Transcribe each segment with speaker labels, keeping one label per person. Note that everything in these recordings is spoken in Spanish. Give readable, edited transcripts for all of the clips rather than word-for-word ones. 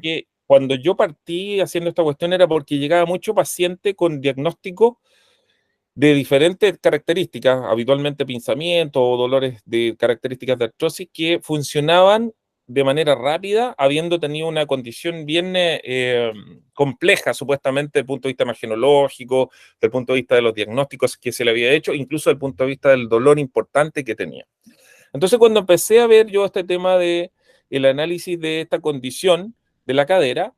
Speaker 1: que cuando yo partí haciendo esta cuestión era porque llegaba mucho paciente con diagnóstico de diferentes características, habitualmente pinzamiento o dolores de características de artrosis que funcionaban de manera rápida, habiendo tenido una condición bien compleja, supuestamente, desde el punto de vista imagenológico, desde el punto de vista de los diagnósticos que se le había hecho, incluso desde el punto de vista del dolor importante que tenía. Entonces, cuando empecé a ver yo este tema de el análisis de esta condición de la cadera,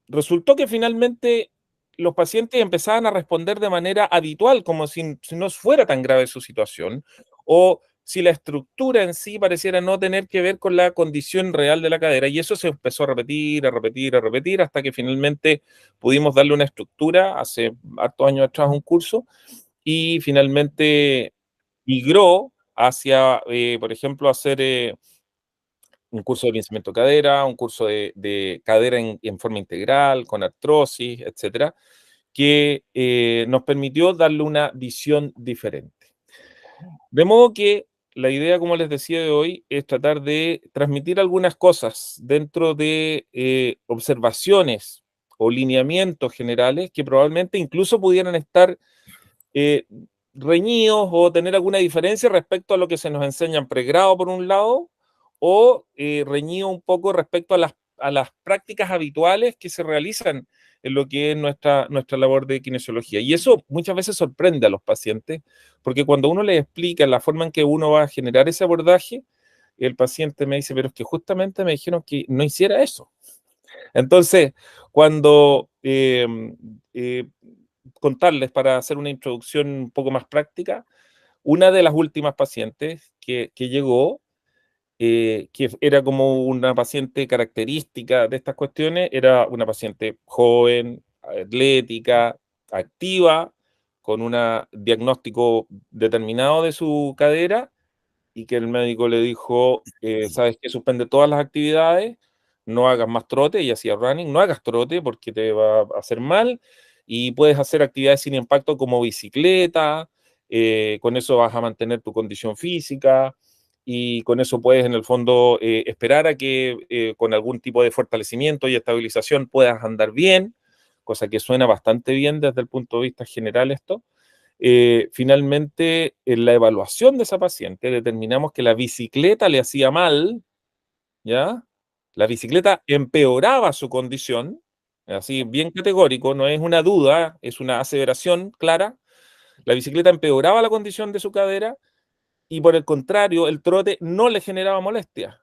Speaker 1: resultó que finalmente los pacientes empezaban a responder de manera habitual, como si no fuera tan grave su situación, o si la estructura en sí pareciera no tener que ver con la condición real de la cadera, y eso se empezó a repetir, a repetir, a repetir, hasta que finalmente pudimos darle una estructura, hace hartos años atrás un curso, y finalmente migró hacia, por ejemplo, hacer un curso de pinzamiento de cadera, un curso de cadera en forma integral, con artrosis, etcétera, que nos permitió darle una visión diferente. De modo que la idea, como les decía de hoy, es tratar de transmitir algunas cosas dentro de observaciones o lineamientos generales que probablemente incluso pudieran estar eh, reñidos o tener alguna diferencia respecto a lo que se nos enseña en pregrado, por un lado, o reñido un poco respecto a las prácticas habituales que se realizan en lo que es nuestra labor de kinesiología. Y eso muchas veces sorprende a los pacientes, porque cuando uno les explica la forma en que uno va a generar ese abordaje, el paciente me dice, pero es que justamente me dijeron que no hiciera eso. Entonces, cuando contarles para hacer una introducción un poco más práctica, una de las últimas pacientes que llegó, que era como una paciente característica de estas cuestiones, era una paciente joven, atlética, activa, con un diagnóstico determinado de su cadera, y que el médico le dijo, sabes que suspende todas las actividades, no hagas más trote, y hacía running, no hagas trote porque te va a hacer mal, y puedes hacer actividades sin impacto como bicicleta, con eso vas a mantener tu condición física, y con eso puedes en el fondo esperar a que con algún tipo de fortalecimiento y estabilización puedas andar bien, cosa que suena bastante bien desde el punto de vista general esto. Finalmente, en la evaluación de esa paciente, determinamos que la bicicleta le hacía mal, ¿ya? La bicicleta empeoraba su condición, así bien categórico, no es una duda, es una aseveración clara. La bicicleta empeoraba la condición de su cadera y por el contrario, el trote no le generaba molestia.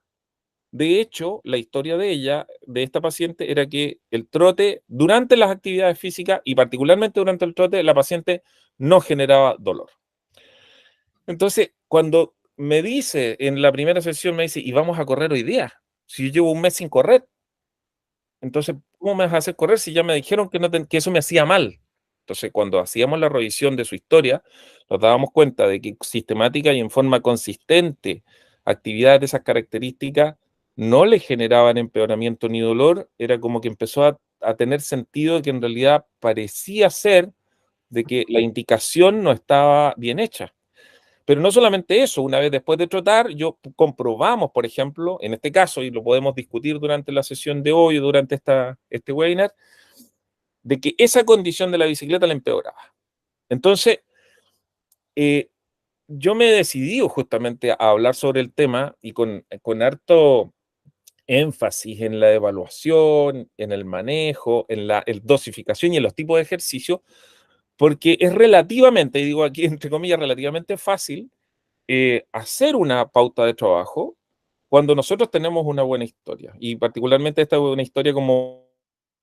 Speaker 1: De hecho, la historia de ella, de esta paciente, era que el trote, durante las actividades físicas y particularmente durante el trote, la paciente no generaba dolor. Entonces, cuando me dice en la primera sesión, me dice, y vamos a correr hoy día, si yo llevo un mes sin correr, entonces, ¿cómo me vas a hacer correr si ya me dijeron que, que eso me hacía mal? Entonces, cuando hacíamos la revisión de su historia, nos dábamos cuenta de que sistemática y en forma consistente, actividades de esas características no le generaban empeoramiento ni dolor, era como que empezó a tener sentido de que en realidad parecía ser de que la indicación no estaba bien hecha. Pero no solamente eso, una vez después de trotar, comprobamos, por ejemplo, en este caso, y lo podemos discutir durante la sesión de hoy o durante este webinar, de que esa condición de la bicicleta la empeoraba. Entonces, yo me he decidido justamente a hablar sobre el tema y con harto énfasis en la evaluación, en el manejo, en la dosificación y en los tipos de ejercicio, porque es relativamente, y digo aquí entre comillas, relativamente fácil hacer una pauta de trabajo cuando nosotros tenemos una buena historia. Y particularmente esta es una historia como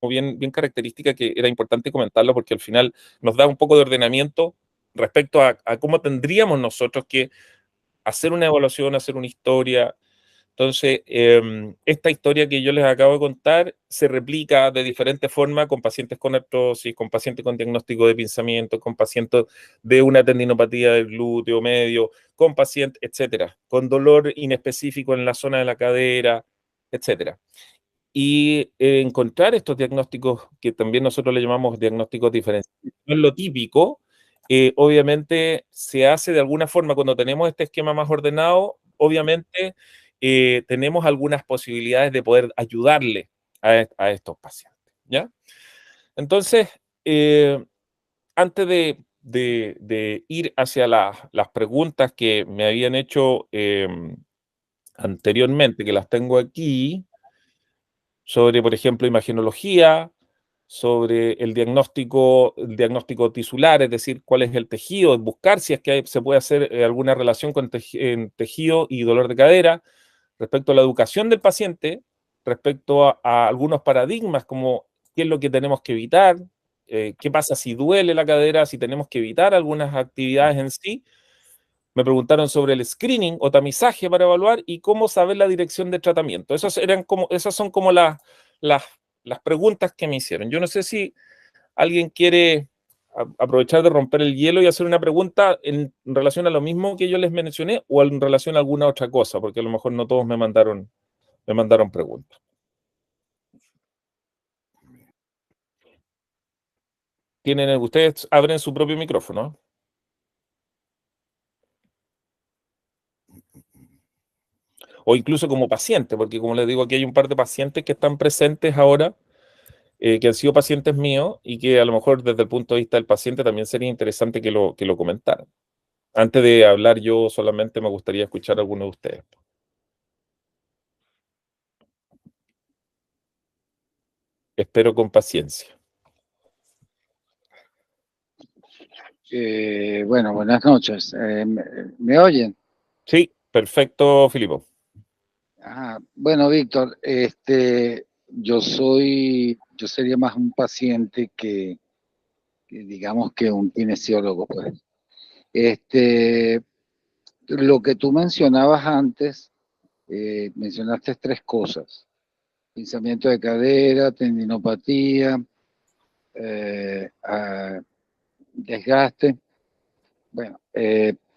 Speaker 1: bien característica que era importante comentarlo porque al final nos da un poco de ordenamiento respecto a cómo tendríamos nosotros que hacer una evaluación, hacer una historia. Entonces, esta historia que yo les acabo de contar se replica de diferentes formas con pacientes con artrosis, con pacientes con diagnóstico de pinzamiento, con pacientes de una tendinopatía del glúteo medio, con pacientes, etcétera, con dolor inespecífico en la zona de la cadera, etcétera. Y encontrar estos diagnósticos, que también nosotros le llamamos diagnósticos diferenciales, no es lo típico, obviamente se hace de alguna forma cuando tenemos este esquema más ordenado, obviamente tenemos algunas posibilidades de poder ayudarle a estos pacientes, ¿ya? Entonces, antes de ir hacia las preguntas que me habían hecho anteriormente, que las tengo aquí, sobre, por ejemplo, imagenología, sobre el diagnóstico tisular, es decir, cuál es el tejido, buscar si es que se puede hacer alguna relación con en tejido y dolor de cadera, respecto a la educación del paciente, respecto a algunos paradigmas como qué es lo que tenemos que evitar, qué pasa si duele la cadera, si tenemos que evitar algunas actividades en sí. Me preguntaron sobre el screening o tamizaje para evaluar y cómo saber la dirección de tratamiento. Esas son como las, las preguntas que me hicieron. Yo no sé si alguien quiere aprovechar de romper el hielo y hacer una pregunta en relación a lo mismo que yo les mencioné o en relación a alguna otra cosa, porque a lo mejor no todos me mandaron preguntas. Ustedes abren su propio micrófono, o incluso como paciente, porque como les digo, aquí hay un par de pacientes que están presentes ahora, que han sido pacientes míos y que a lo mejor desde el punto de vista del paciente también sería interesante que lo comentaran. Antes de hablar yo solamente me gustaría escuchar a alguno de ustedes. Espero con paciencia.
Speaker 2: Bueno, buenas noches. ¿Me oyen?
Speaker 1: Sí, perfecto, Filipo.
Speaker 2: Bueno, Víctor, yo sería más un paciente que digamos que un kinesiólogo, pues. Este, lo que tú mencionabas antes, mencionaste tres cosas: pinzamiento de cadera, tendinopatía, desgaste. Bueno,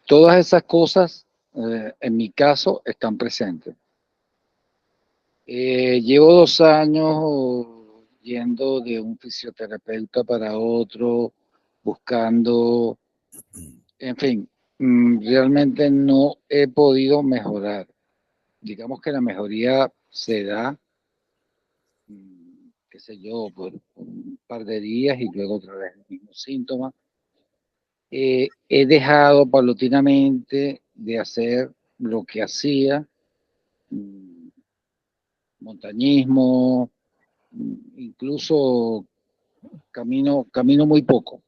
Speaker 2: todas esas cosas, en mi caso, están presentes. Llevo 2 años yendo de un fisioterapeuta para otro, buscando, en fin, realmente no he podido mejorar. Digamos que la mejoría se da, qué sé yo, por un par de días y luego otra vez el mismo síntoma. He dejado paulatinamente de hacer lo que hacía, mm, montañismo, incluso camino muy poco,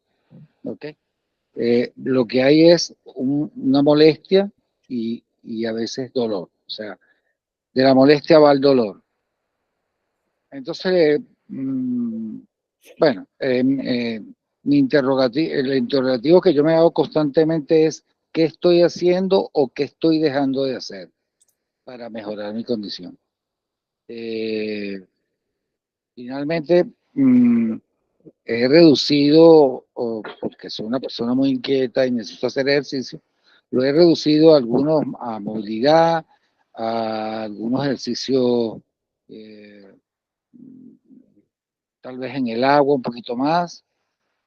Speaker 2: ¿ok? Lo que hay es una molestia y a veces dolor, o sea, de la molestia va el dolor. Entonces, bueno, el interrogativo que yo me hago constantemente es: ¿qué estoy haciendo o qué estoy dejando de hacer para mejorar mi condición? Eh, Finalmente, he reducido, porque soy una persona muy inquieta y necesito hacer ejercicio, lo he reducido a movilidad, a algunos ejercicios, eh, tal vez en el agua un poquito más,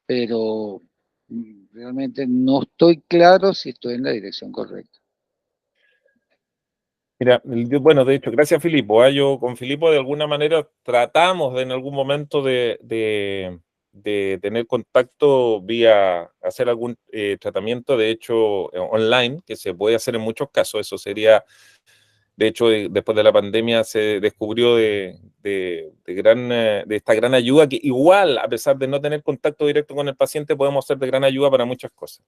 Speaker 2: pero realmente no estoy claro si estoy en la dirección correcta.
Speaker 1: Mira, bueno, de hecho, gracias Filipo. Yo con Filipo de alguna manera tratamos en algún momento de tener contacto vía hacer algún tratamiento, de hecho, online, que se puede hacer en muchos casos. Eso sería, de hecho, después de la pandemia se descubrió de esta gran ayuda que igual, a pesar de no tener contacto directo con el paciente, podemos ser de gran ayuda para muchas cosas.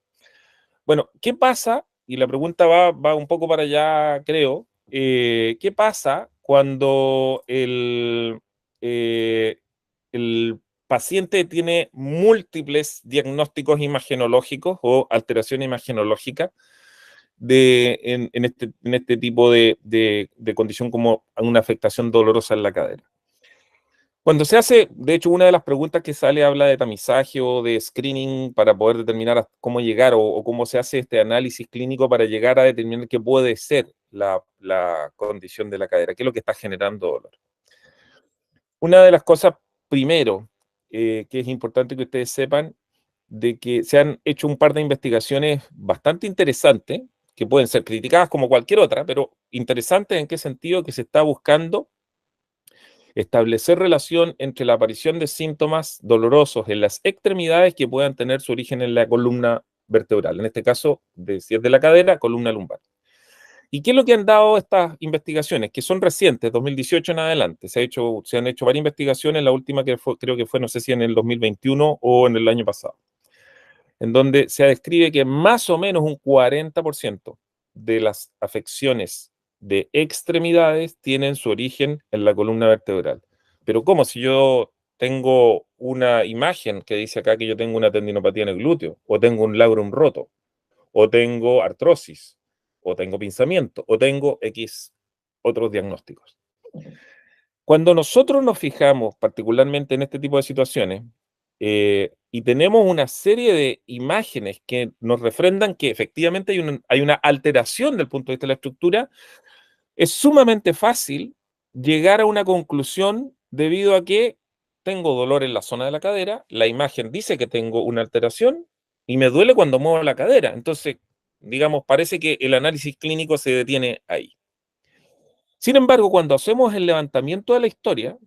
Speaker 1: Bueno, ¿qué pasa? Y la pregunta va un poco para allá, creo. ¿Qué pasa cuando el paciente tiene múltiples diagnósticos imagenológicos o alteración imagenológica en este tipo de condición como una afectación dolorosa en la cadera? Cuando se hace, de hecho, una de las preguntas que sale habla de tamizaje o de screening para poder determinar cómo llegar o cómo se hace este análisis clínico para llegar a determinar qué puede ser la condición de la cadera, qué es lo que está generando dolor. Una de las cosas, primero, que es importante que ustedes sepan, de que se han hecho un par de investigaciones bastante interesantes que pueden ser criticadas como cualquier otra, pero interesantes en qué sentido, que se está buscando establecer relación entre la aparición de síntomas dolorosos en las extremidades que puedan tener su origen en la columna vertebral, en este caso, si es de la cadera, columna lumbar. ¿Y qué es lo que han dado estas investigaciones? Que son recientes, 2018 en adelante. Se han hecho varias investigaciones, la última que fue, creo que fue, no sé si en el 2021 o en el año pasado, en donde se describe que más o menos un 40% de las afecciones de extremidades tienen su origen en la columna vertebral. Pero ¿cómo? Si yo tengo una imagen que dice acá que yo tengo una tendinopatía en el glúteo, o tengo un labrum roto, o tengo artrosis, o tengo pinzamiento, o tengo X otros diagnósticos. Cuando nosotros nos fijamos particularmente en este tipo de situaciones y tenemos una serie de imágenes que nos refrendan que efectivamente hay una alteración del punto de vista de la estructura, es sumamente fácil llegar a una conclusión debido a que tengo dolor en la zona de la cadera, la imagen dice que tengo una alteración y me duele cuando muevo la cadera. Entonces, digamos, parece que el análisis clínico se detiene ahí. Sin embargo, cuando hacemos el levantamiento de la historia,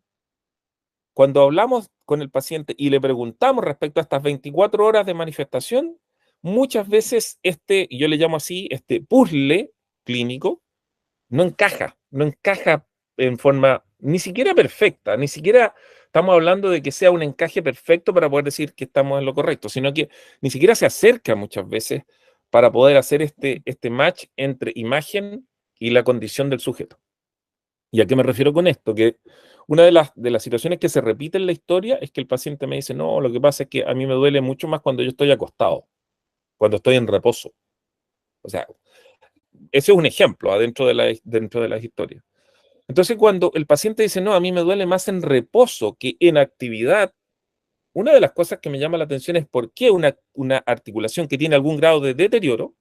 Speaker 1: cuando hablamos con el paciente y le preguntamos respecto a estas 24 horas de manifestación, muchas veces y yo le llamo así, este puzzle clínico, no encaja en forma ni siquiera perfecta, ni siquiera estamos hablando de que sea un encaje perfecto para poder decir que estamos en lo correcto, sino que ni siquiera se acerca muchas veces para poder hacer este match entre imagen y la condición del sujeto. ¿Y a qué me refiero con esto? Que una de las situaciones que se repite en la historia es que el paciente me dice, no, lo que pasa es que a mí me duele mucho más cuando yo estoy acostado, cuando estoy en reposo. O sea, ese es un ejemplo dentro de las historias. Entonces, cuando el paciente dice, no, a mí me duele más en reposo que en actividad, una de las cosas que me llama la atención es por qué una articulación que tiene algún grado de deterioro,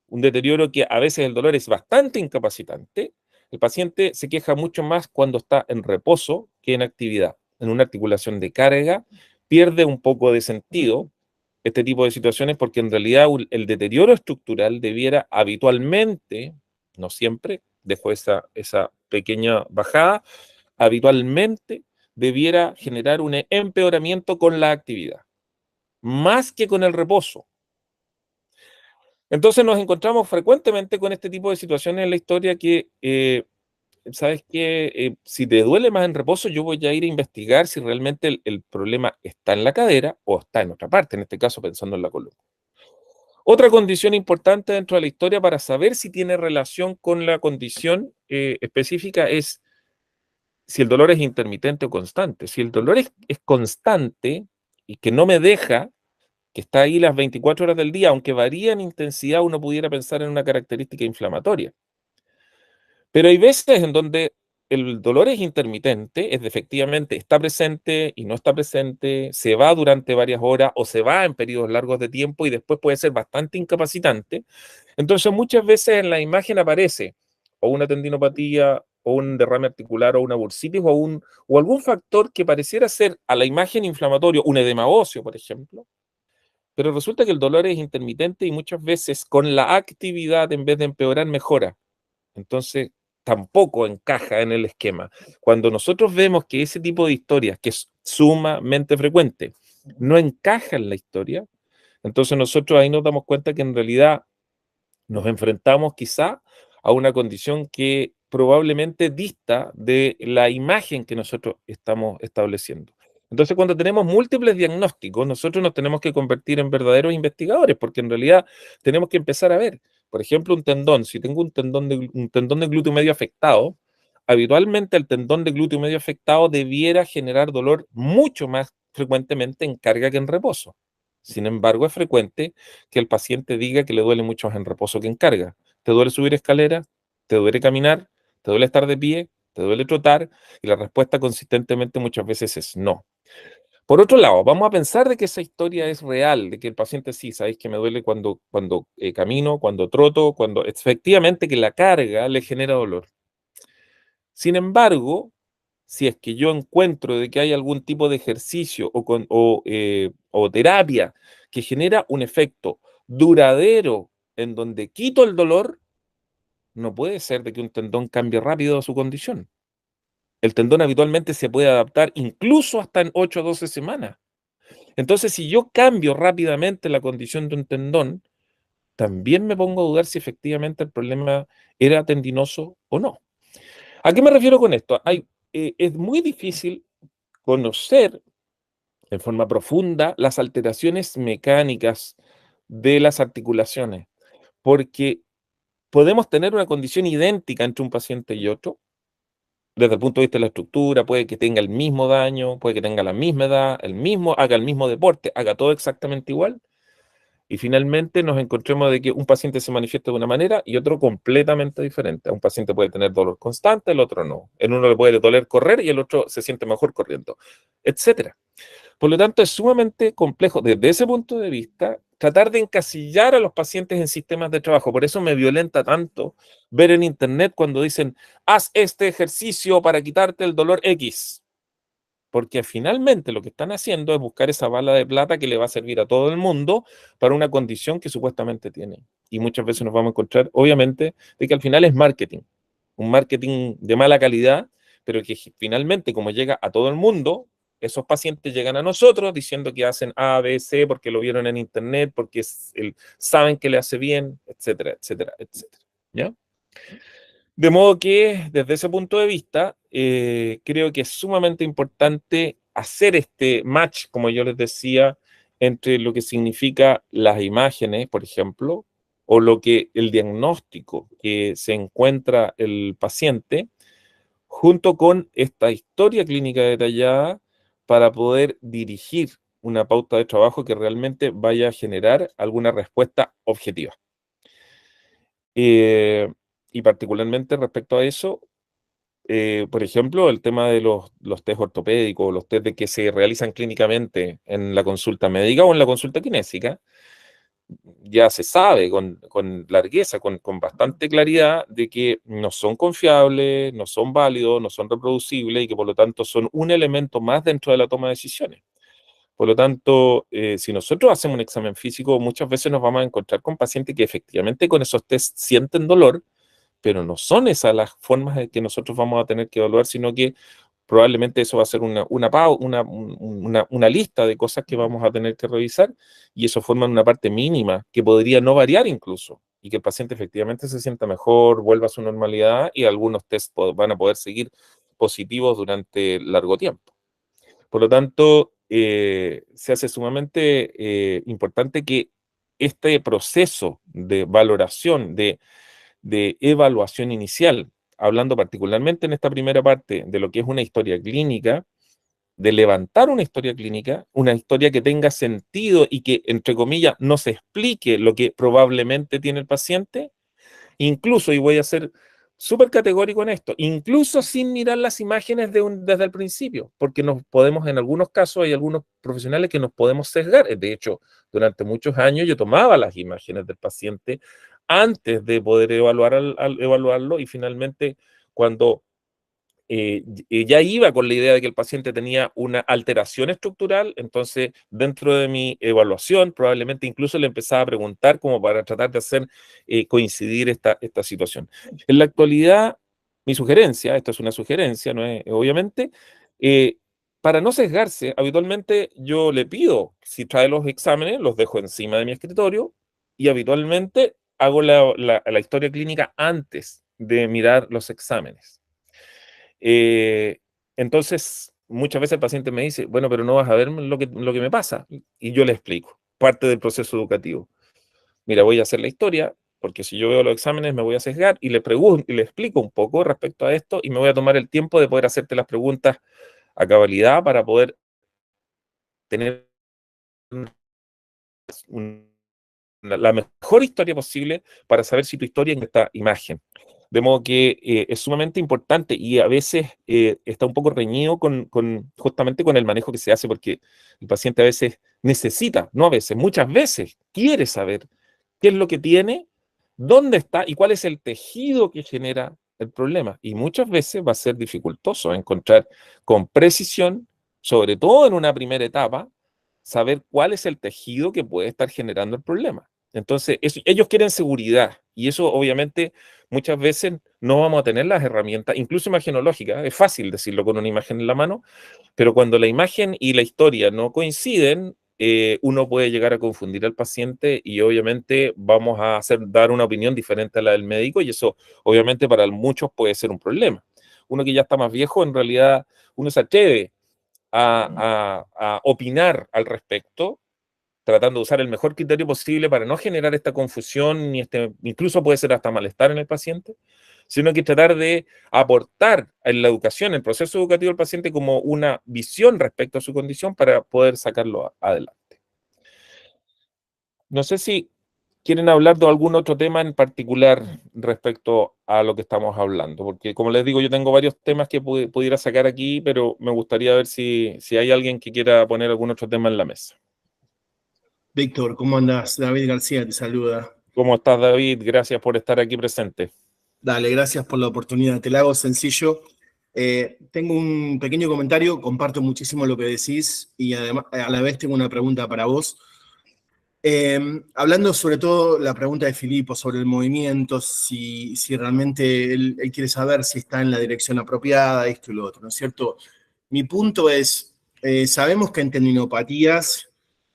Speaker 1: un deterioro que a veces el dolor es bastante incapacitante, el paciente se queja mucho más cuando está en reposo que en actividad. En una articulación de carga pierde un poco de sentido este tipo de situaciones porque en realidad el deterioro estructural debiera habitualmente, no siempre, dejo esa pequeña bajada, habitualmente debiera generar un empeoramiento con la actividad, más que con el reposo. Entonces nos encontramos frecuentemente con este tipo de situaciones en la historia que, ¿sabes qué? Si te duele más en reposo, yo voy a ir a investigar si realmente el problema está en la cadera o está en otra parte, en este caso pensando en la columna. Otra condición importante dentro de la historia para saber si tiene relación con la condición específica es si el dolor es intermitente o constante. Si el dolor es constante y que no me deja, que está ahí las 24 horas del día, aunque varía en intensidad, uno pudiera pensar en una característica inflamatoria. Pero hay veces en donde el dolor es intermitente, es efectivamente está presente y no está presente, se va durante varias horas o se va en periodos largos de tiempo y después puede ser bastante incapacitante. Entonces muchas veces en la imagen aparece o una tendinopatía o un derrame articular o una bursitis o algún factor que pareciera ser a la imagen inflamatorio, un edema óseo, por ejemplo, pero resulta que el dolor es intermitente y muchas veces con la actividad, en vez de empeorar, mejora. Entonces, tampoco encaja en el esquema. Cuando nosotros vemos que ese tipo de historias, que es sumamente frecuente, no encaja en la historia, entonces nosotros ahí nos damos cuenta que en realidad nos enfrentamos quizá a una condición que probablemente dista de la imagen que nosotros estamos estableciendo. Entonces, cuando tenemos múltiples diagnósticos, nosotros nos tenemos que convertir en verdaderos investigadores, porque en realidad tenemos que empezar a ver, por ejemplo, un tendón. Si tengo un tendón de glúteo medio afectado, habitualmente el tendón de glúteo medio afectado debiera generar dolor mucho más frecuentemente en carga que en reposo. Sin embargo, es frecuente que el paciente diga que le duele mucho más en reposo que en carga. ¿Te duele subir escaleras? ¿Te duele caminar? ¿Te duele estar de pie? ¿Te duele trotar? Y la respuesta consistentemente muchas veces es no. Por otro lado, vamos a pensar de que esa historia es real, de que el paciente sí, sabéis que me duele cuando camino, cuando troto, cuando efectivamente que la carga le genera dolor. Sin embargo, si es que yo encuentro de que hay algún tipo de ejercicio o terapia que genera un efecto duradero en donde quito el dolor, no puede ser de que un tendón cambie rápido su condición. El tendón habitualmente se puede adaptar incluso hasta en 8 o 12 semanas. Entonces, si yo cambio rápidamente la condición de un tendón, también me pongo a dudar si efectivamente el problema era tendinoso o no. ¿A qué me refiero con esto? Es muy difícil conocer en forma profunda las alteraciones mecánicas de las articulaciones, porque podemos tener una condición idéntica entre un paciente y otro. Desde el punto de vista de la estructura, puede que tenga el mismo daño, puede que tenga la misma edad, haga el mismo deporte, haga todo exactamente igual, y finalmente nos encontremos de que un paciente se manifiesta de una manera y otro completamente diferente. Un paciente puede tener dolor constante, el otro no. En uno le puede doler correr y el otro se siente mejor corriendo, etcétera. Por lo tanto, es sumamente complejo desde ese punto de vista tratar de encasillar a los pacientes en sistemas de trabajo. Por eso me violenta tanto ver en internet cuando dicen, haz este ejercicio para quitarte el dolor X. Porque finalmente lo que están haciendo es buscar esa bala de plata que le va a servir a todo el mundo para una condición que supuestamente tiene. Y muchas veces nos vamos a encontrar, obviamente, de que al final es marketing. Un marketing de mala calidad, pero que finalmente, como llega a todo el mundo, esos pacientes llegan a nosotros diciendo que hacen A, B, C, porque lo vieron en internet, porque saben que le hace bien, etcétera, etcétera, etcétera. ¿Ya? De modo que, desde ese punto de vista, creo que es sumamente importante hacer este match, como yo les decía, entre lo que significa las imágenes, por ejemplo, o lo que el diagnóstico que se encuentra el paciente, junto con esta historia clínica detallada para poder dirigir una pauta de trabajo que realmente vaya a generar alguna respuesta objetiva. Y particularmente respecto a eso, por ejemplo, el tema de los test ortopédicos, los test de que se realizan clínicamente en la consulta médica o en la consulta kinésica, ya se sabe con largueza, con bastante claridad, de que no son confiables, no son válidos, no son reproducibles y que por lo tanto son un elemento más dentro de la toma de decisiones. Por lo tanto, si nosotros hacemos un examen físico, muchas veces nos vamos a encontrar con pacientes que efectivamente con esos test sienten dolor, pero no son esas las formas en que nosotros vamos a tener que evaluar, sino que probablemente eso va a ser una lista de cosas que vamos a tener que revisar y eso forma una parte mínima que podría no variar incluso y que el paciente efectivamente se sienta mejor, vuelva a su normalidad y algunos test van a poder seguir positivos durante largo tiempo. Por lo tanto, se hace sumamente importante que este proceso de valoración, de evaluación inicial, hablando particularmente en esta primera parte de lo que es una historia clínica, de levantar una historia clínica, una historia que tenga sentido y que, entre comillas, no se explique lo que probablemente tiene el paciente, incluso, y voy a ser súper categórico en esto, incluso sin mirar las imágenes desde el principio, porque nos podemos, en algunos casos, hay algunos profesionales que nos podemos sesgar. De hecho, durante muchos años yo tomaba las imágenes del paciente antes de poder evaluarlo y finalmente cuando ya iba con la idea de que el paciente tenía una alteración estructural, entonces dentro de mi evaluación probablemente incluso le empezaba a preguntar como para tratar de hacer coincidir esta situación. En la actualidad, mi sugerencia, esto es una sugerencia, ¿no es? Obviamente, eh, para no sesgarse, habitualmente yo le pido, si trae los exámenes, los dejo encima de mi escritorio y habitualmente hago la historia clínica antes de mirar los exámenes. Eh, entonces, muchas veces el paciente me dice, bueno, pero no vas a ver lo que me pasa. Y yo le explico, parte del proceso educativo. Mira, voy a hacer la historia, porque si yo veo los exámenes me voy a sesgar y le pregunto y le explico un poco respecto a esto y me voy a tomar el tiempo de poder hacerte las preguntas a cabalidad para poder tener un- la mejor historia posible para saber si tu historia en esta imagen. De modo que es sumamente importante y a veces está un poco reñido justamente con el manejo que se hace, porque el paciente a veces necesita, no a veces, muchas veces quiere saber qué es lo que tiene, dónde está y cuál es el tejido que genera el problema. Y muchas veces va a ser dificultoso encontrar con precisión, sobre todo en una primera etapa, saber cuál es el tejido que puede estar generando el problema. Entonces, ellos quieren seguridad y eso obviamente muchas veces no vamos a tener las herramientas, incluso imagenológicas. Es fácil decirlo con una imagen en la mano, pero cuando la imagen y la historia no coinciden, uno puede llegar a confundir al paciente y obviamente vamos a dar una opinión diferente a la del médico y eso obviamente para muchos puede ser un problema. Uno que ya está más viejo, en realidad uno se atreve a opinar al respecto, tratando de usar el mejor criterio posible para no generar esta confusión, ni incluso puede ser hasta malestar en el paciente, sino que tratar de aportar en la educación, en el proceso educativo del paciente como una visión respecto a su condición para poder sacarlo adelante. No sé si quieren hablar de algún otro tema en particular respecto a lo que estamos hablando, porque como les digo, yo tengo varios temas que pudiera sacar aquí, pero me gustaría ver si hay alguien que quiera poner algún otro tema en la mesa.
Speaker 3: Víctor, ¿cómo andás? David García te saluda.
Speaker 1: ¿Cómo estás, David? Gracias por estar aquí presente.
Speaker 3: Dale, gracias por la oportunidad. Te la hago sencillo. Tengo un pequeño comentario, comparto muchísimo lo que decís y además a la vez tengo una pregunta para vos. Hablando sobre todo la pregunta de Filipo sobre el movimiento, si realmente él quiere saber si está en la dirección apropiada, esto y lo otro, ¿no es cierto? Mi punto es, sabemos que en tendinopatías,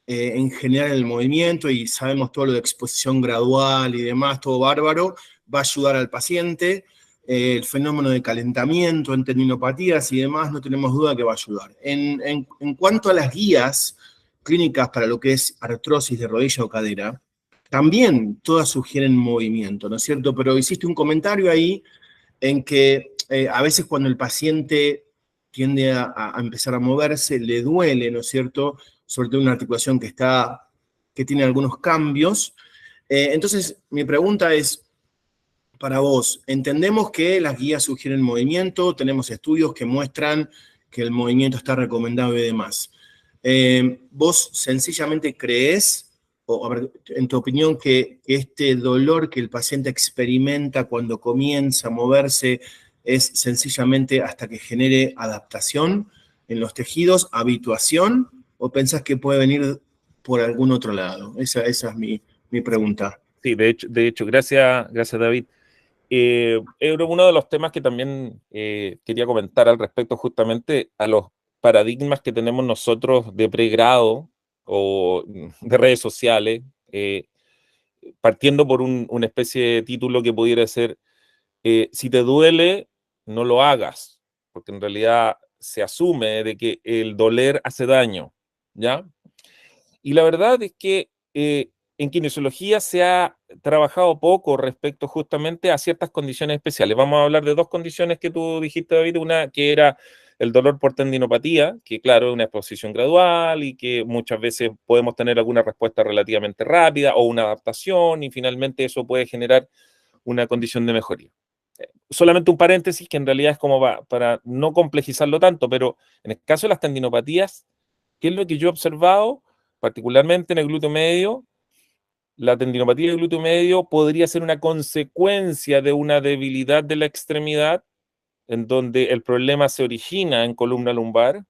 Speaker 3: en general el movimiento, y sabemos todo lo de exposición gradual y demás, todo bárbaro, va a ayudar al paciente. El fenómeno de calentamiento en tendinopatías y demás, no tenemos duda que va a ayudar. En cuanto a las guías clínicas para lo que es artrosis de rodilla o cadera, también todas sugieren movimiento, ¿no es cierto? Pero hiciste un comentario ahí en que a veces cuando el paciente tiende a empezar a moverse, le duele, ¿no es cierto? Sobre todo una articulación que tiene algunos cambios. Entonces, mi pregunta es, para vos, entendemos que las guías sugieren movimiento, tenemos estudios que muestran que el movimiento está recomendado y demás. ¿Vos sencillamente creés, o a ver, en tu opinión, que este dolor que el paciente experimenta cuando comienza a moverse es sencillamente hasta que genere adaptación en los tejidos, habituación, o pensás que puede venir por algún otro lado? Esa es mi pregunta.
Speaker 1: Sí, de hecho, gracias David. Era uno de los temas que también quería comentar al respecto justamente a los paradigmas que tenemos nosotros de pregrado o de redes sociales, partiendo por una especie de título que pudiera ser, si te duele, no lo hagas, porque en realidad se asume de que el doler hace daño, ¿ya? Y la verdad es que en kinesiología se ha trabajado poco respecto justamente a ciertas condiciones especiales. Vamos a hablar de dos condiciones que tú dijiste, David, una que era el dolor por tendinopatía, que claro, es una exposición gradual y que muchas veces podemos tener alguna respuesta relativamente rápida o una adaptación y finalmente eso puede generar una condición de mejoría. Solamente un paréntesis que en realidad es como para no complejizarlo tanto, pero en el caso de las tendinopatías, ¿qué es lo que yo he observado? Particularmente en el glúteo medio, la tendinopatía del glúteo medio podría ser una consecuencia de una debilidad de la extremidad, en donde el problema se origina en columna lumbar,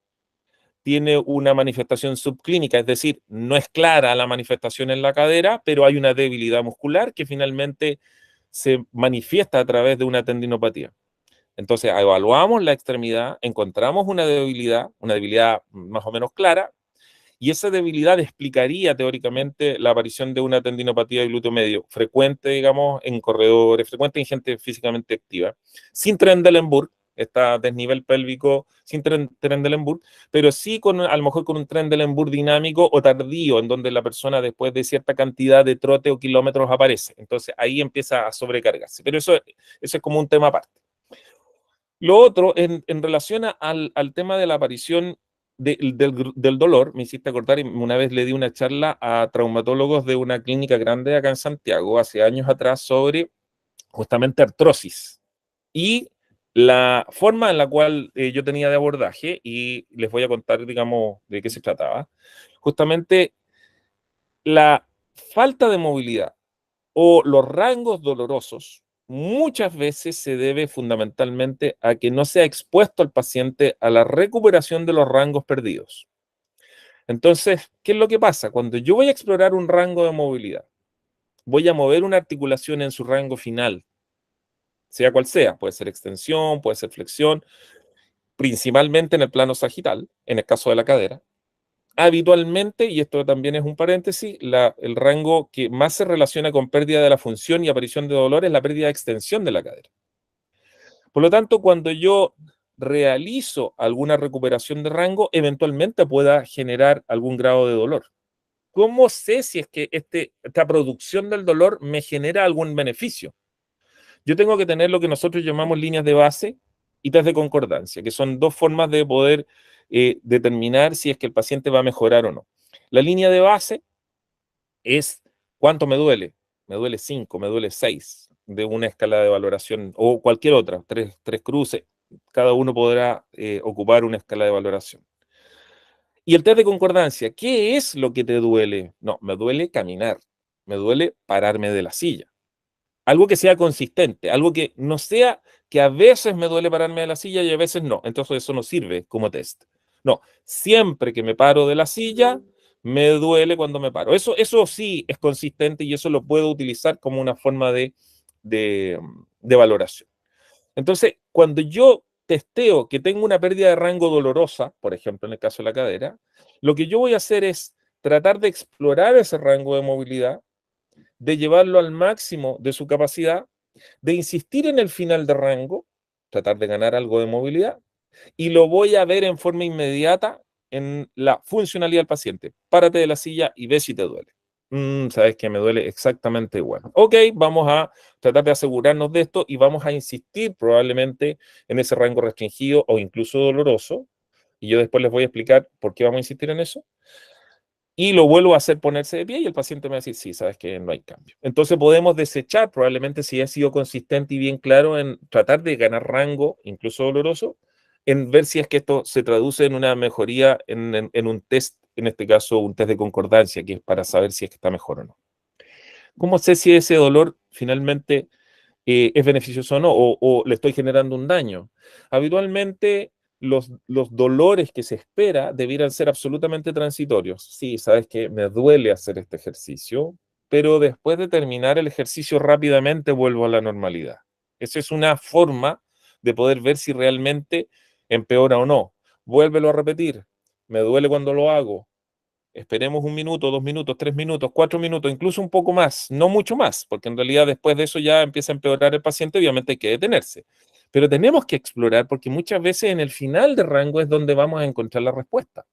Speaker 1: tiene una manifestación subclínica, es decir, no es clara la manifestación en la cadera, pero hay una debilidad muscular que finalmente se manifiesta a través de una tendinopatía. Entonces, evaluamos la extremidad, encontramos una debilidad más o menos clara, y esa debilidad explicaría teóricamente la aparición de una tendinopatía del glúteo medio, frecuente, digamos, en corredores, frecuente en gente físicamente activa, sin Trendelenburg, está desnivel pélvico sin Trendelenburg, pero sí a lo mejor con un Trendelenburg dinámico o tardío, en donde la persona después de cierta cantidad de trote o kilómetros aparece. Entonces ahí empieza a sobrecargarse. Pero eso es como un tema aparte. Lo otro, en relación al tema de la aparición del dolor, me hiciste acordar, una vez le di una charla a traumatólogos de una clínica grande acá en Santiago, hace años atrás, sobre justamente artrosis. Y la forma en la cual yo tenía de abordaje, y les voy a contar, digamos, de qué se trataba, justamente la falta de movilidad o los rangos dolorosos muchas veces se debe fundamentalmente a que no se ha expuesto al paciente a la recuperación de los rangos perdidos. Entonces, ¿qué es lo que pasa? Cuando yo voy a explorar un rango de movilidad voy a mover una articulación en su rango final, sea cual sea, puede ser extensión, puede ser flexión, principalmente en el plano sagital, en el caso de la cadera. Habitualmente, y esto también es un paréntesis, el rango que más se relaciona con pérdida de la función y aparición de dolor es la pérdida de extensión de la cadera. Por lo tanto, cuando yo realizo alguna recuperación de rango, eventualmente pueda generar algún grado de dolor. ¿Cómo sé si es que esta producción del dolor me genera algún beneficio? Yo tengo que tener lo que nosotros llamamos líneas de base y test de concordancia, que son dos formas de poder determinar si es que el paciente va a mejorar o no. La línea de base es cuánto me duele. Me duele 5, me duele 6 de una escala de valoración o cualquier otra, tres cruces. Cada uno podrá ocupar una escala de valoración. Y el test de concordancia, ¿qué es lo que te duele? No, me duele caminar, me duele pararme de la silla. Algo que sea consistente, algo que no sea que a veces me duele pararme de la silla y a veces no. Entonces eso no sirve como test. No, siempre que me paro de la silla, me duele cuando me paro. Eso sí es consistente y eso lo puedo utilizar como una forma de valoración. Entonces, cuando yo testeo que tengo una pérdida de rango dolorosa, por ejemplo, en el caso de la cadera, lo que yo voy a hacer es tratar de explorar ese rango de movilidad, de llevarlo al máximo de su capacidad, de insistir en el final de rango, tratar de ganar algo de movilidad, y lo voy a ver en forma inmediata en la funcionalidad del paciente. Párate de la silla y ve si te duele. Sabes que me duele exactamente igual. Ok, vamos a tratar de asegurarnos de esto y vamos a insistir probablemente en ese rango restringido o incluso doloroso. Y yo después les voy a explicar por qué vamos a insistir en eso. Y lo vuelvo a hacer ponerse de pie y el paciente me va a decir, sí, sabes que no hay cambio. Entonces podemos desechar probablemente si he sido consistente y bien claro en tratar de ganar rango, incluso doloroso, en ver si es que esto se traduce en una mejoría en un test, en este caso un test de concordancia, que es para saber si es que está mejor o no. ¿Cómo sé si ese dolor finalmente es beneficioso o no, o le estoy generando un daño? Habitualmente los dolores que se espera debieran ser absolutamente transitorios. Sí, sabes que me duele hacer este ejercicio, pero después de terminar el ejercicio rápidamente vuelvo a la normalidad. Esa es una forma de poder ver si realmente empeora o no. Vuélvelo a repetir. Me duele cuando lo hago. Esperemos 1 minuto, 2 minutos, 3 minutos, 4 minutos, incluso un poco más, no mucho más, porque en realidad después de eso ya empieza a empeorar el paciente, obviamente hay que detenerse. Pero tenemos que explorar porque muchas veces en el final de rango es donde vamos a encontrar la respuesta.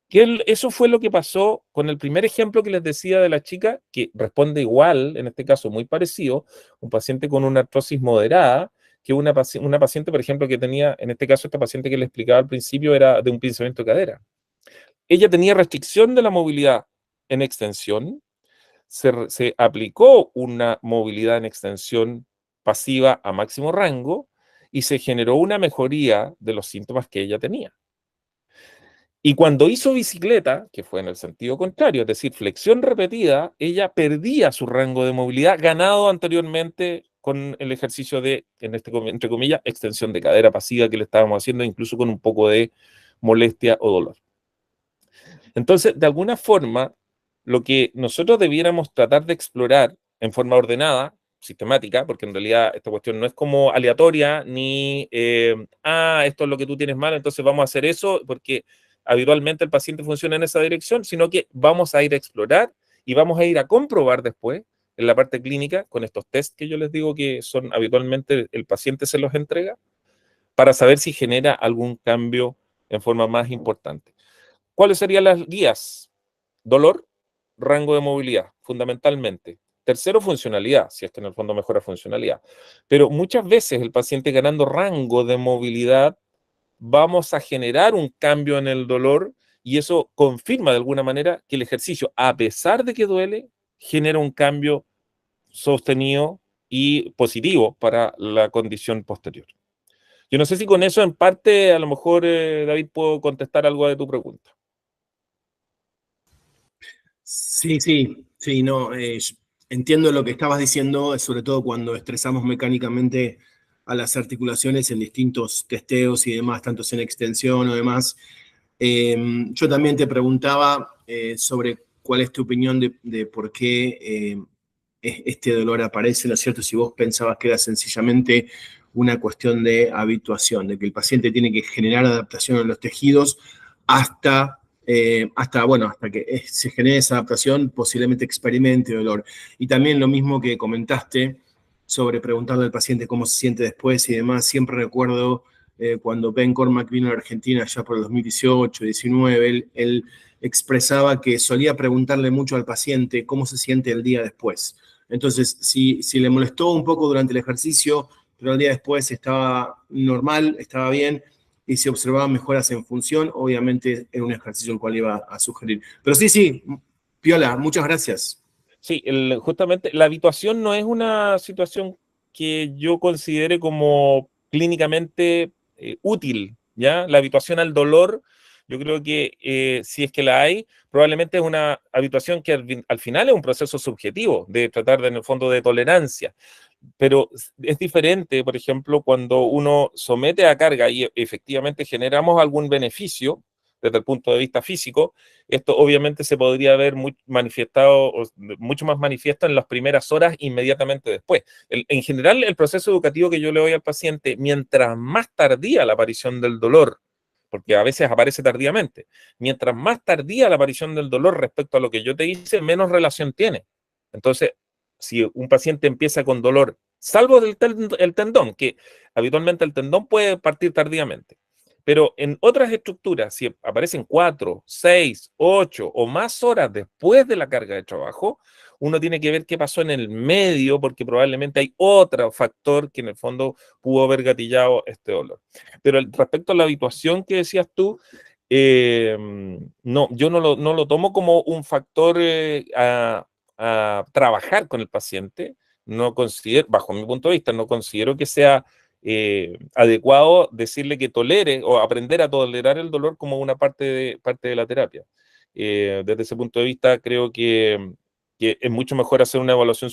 Speaker 1: Eso fue lo que pasó con el primer ejemplo que les decía de la chica, que responde igual, en este caso muy parecido, un paciente con una artrosis moderada, que una paciente, por ejemplo, que tenía, en este caso esta paciente que le explicaba al principio era de un pinzamiento de cadera. Ella tenía restricción de la movilidad en extensión, se aplicó una movilidad en extensión pasiva a máximo rango y se generó una mejoría de los síntomas que ella tenía. Y cuando hizo bicicleta, que fue en el sentido contrario, es decir, flexión repetida, ella perdía su rango de movilidad ganado anteriormente con el ejercicio de, entre comillas, extensión de cadera pasiva que le estábamos haciendo, incluso con un poco de molestia o dolor. Entonces, de alguna forma, lo que nosotros debiéramos tratar de explorar en forma ordenada, sistemática, porque en realidad esta cuestión no es como aleatoria, ni, esto es lo que tú tienes mal, entonces vamos a hacer eso, porque habitualmente el paciente funciona en esa dirección, sino que vamos a ir a explorar y vamos a ir a comprobar después, en la parte clínica, con estos test que yo les digo que son habitualmente el paciente se los entrega, para saber si genera algún cambio en forma más importante. ¿Cuáles serían las guías? Dolor, rango de movilidad, fundamentalmente. Tercero, funcionalidad, si es que en el fondo mejora funcionalidad. Pero muchas veces el paciente ganando rango de movilidad, vamos a generar un cambio en el dolor y eso confirma de alguna manera que el ejercicio, a pesar de que duele, genera un cambio sostenido y positivo para la condición posterior. Yo no sé si con eso en parte, a lo mejor, David, puedo contestar algo de tu pregunta.
Speaker 3: Sí, no, entiendo lo que estabas diciendo, sobre todo cuando estresamos mecánicamente a las articulaciones en distintos testeos y demás, tanto en extensión o demás. Yo también te preguntaba sobre cuál es tu opinión de por qué este dolor aparece, ¿no es cierto? Si vos pensabas que era sencillamente una cuestión de habituación, de que el paciente tiene que generar adaptación en los tejidos hasta que se genere esa adaptación, posiblemente experimente dolor. Y también lo mismo que comentaste sobre preguntarle al paciente cómo se siente después y demás. Siempre recuerdo cuando Ben Cormack vino a Argentina ya por el 2018, 19, él expresaba que solía preguntarle mucho al paciente cómo se siente el día después. Entonces, si le molestó un poco durante el ejercicio, pero el día después estaba normal, estaba bien, y se observaban mejoras en función, obviamente era un ejercicio el cual iba a sugerir. Pero sí, Piola, muchas gracias.
Speaker 1: Sí, justamente la habituación no es una situación que yo considere como clínicamente útil, ¿ya? La habituación al dolor, yo creo que si es que la hay, probablemente es una habituación que al final es un proceso subjetivo de tratar en el fondo de tolerancia. Pero es diferente, por ejemplo, cuando uno somete a carga y efectivamente generamos algún beneficio desde el punto de vista físico. Esto obviamente se podría haber manifestado, mucho más manifiesto en las primeras horas inmediatamente después. En general, el proceso educativo que yo le doy al paciente, mientras más tardía la aparición del dolor, porque a veces aparece tardíamente, mientras más tardía la aparición del dolor respecto a lo que yo te hice, menos relación tiene. Entonces, si un paciente empieza con dolor, salvo el tendón, que habitualmente el tendón puede partir tardíamente, pero en otras estructuras, si aparecen 4, 6, 8 o más horas después de la carga de trabajo, uno tiene que ver qué pasó en el medio, porque probablemente hay otro factor que en el fondo pudo haber gatillado este dolor. Pero respecto a la habituación que decías tú, no, yo no lo tomo como un factor a trabajar con el paciente. No considero, bajo mi punto de vista, no considero que sea adecuado decirle que tolere o aprender a tolerar el dolor como una parte de la terapia. Desde ese punto de vista, creo que es mucho mejor hacer una evaluación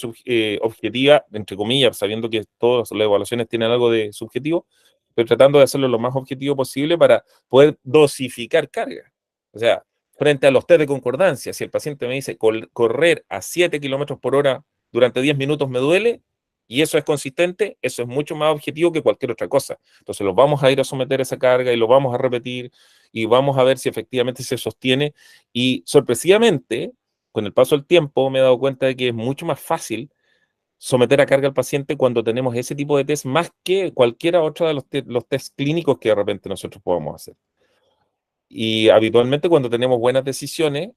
Speaker 1: objetiva, entre comillas, sabiendo que todas las evaluaciones tienen algo de subjetivo, pero tratando de hacerlo lo más objetivo posible para poder dosificar carga. O sea, frente a los test de concordancia, si el paciente me dice correr a 7 kilómetros por hora durante 10 minutos me duele, y eso es consistente, eso es mucho más objetivo que cualquier otra cosa. Entonces lo vamos a ir a someter a esa carga y lo vamos a repetir y vamos a ver si efectivamente se sostiene. Y sorpresivamente, con el paso del tiempo, me he dado cuenta de que es mucho más fácil someter a carga al paciente cuando tenemos ese tipo de test más que cualquiera otra de los test clínicos que de repente nosotros podamos hacer. Y habitualmente cuando tenemos buenas decisiones,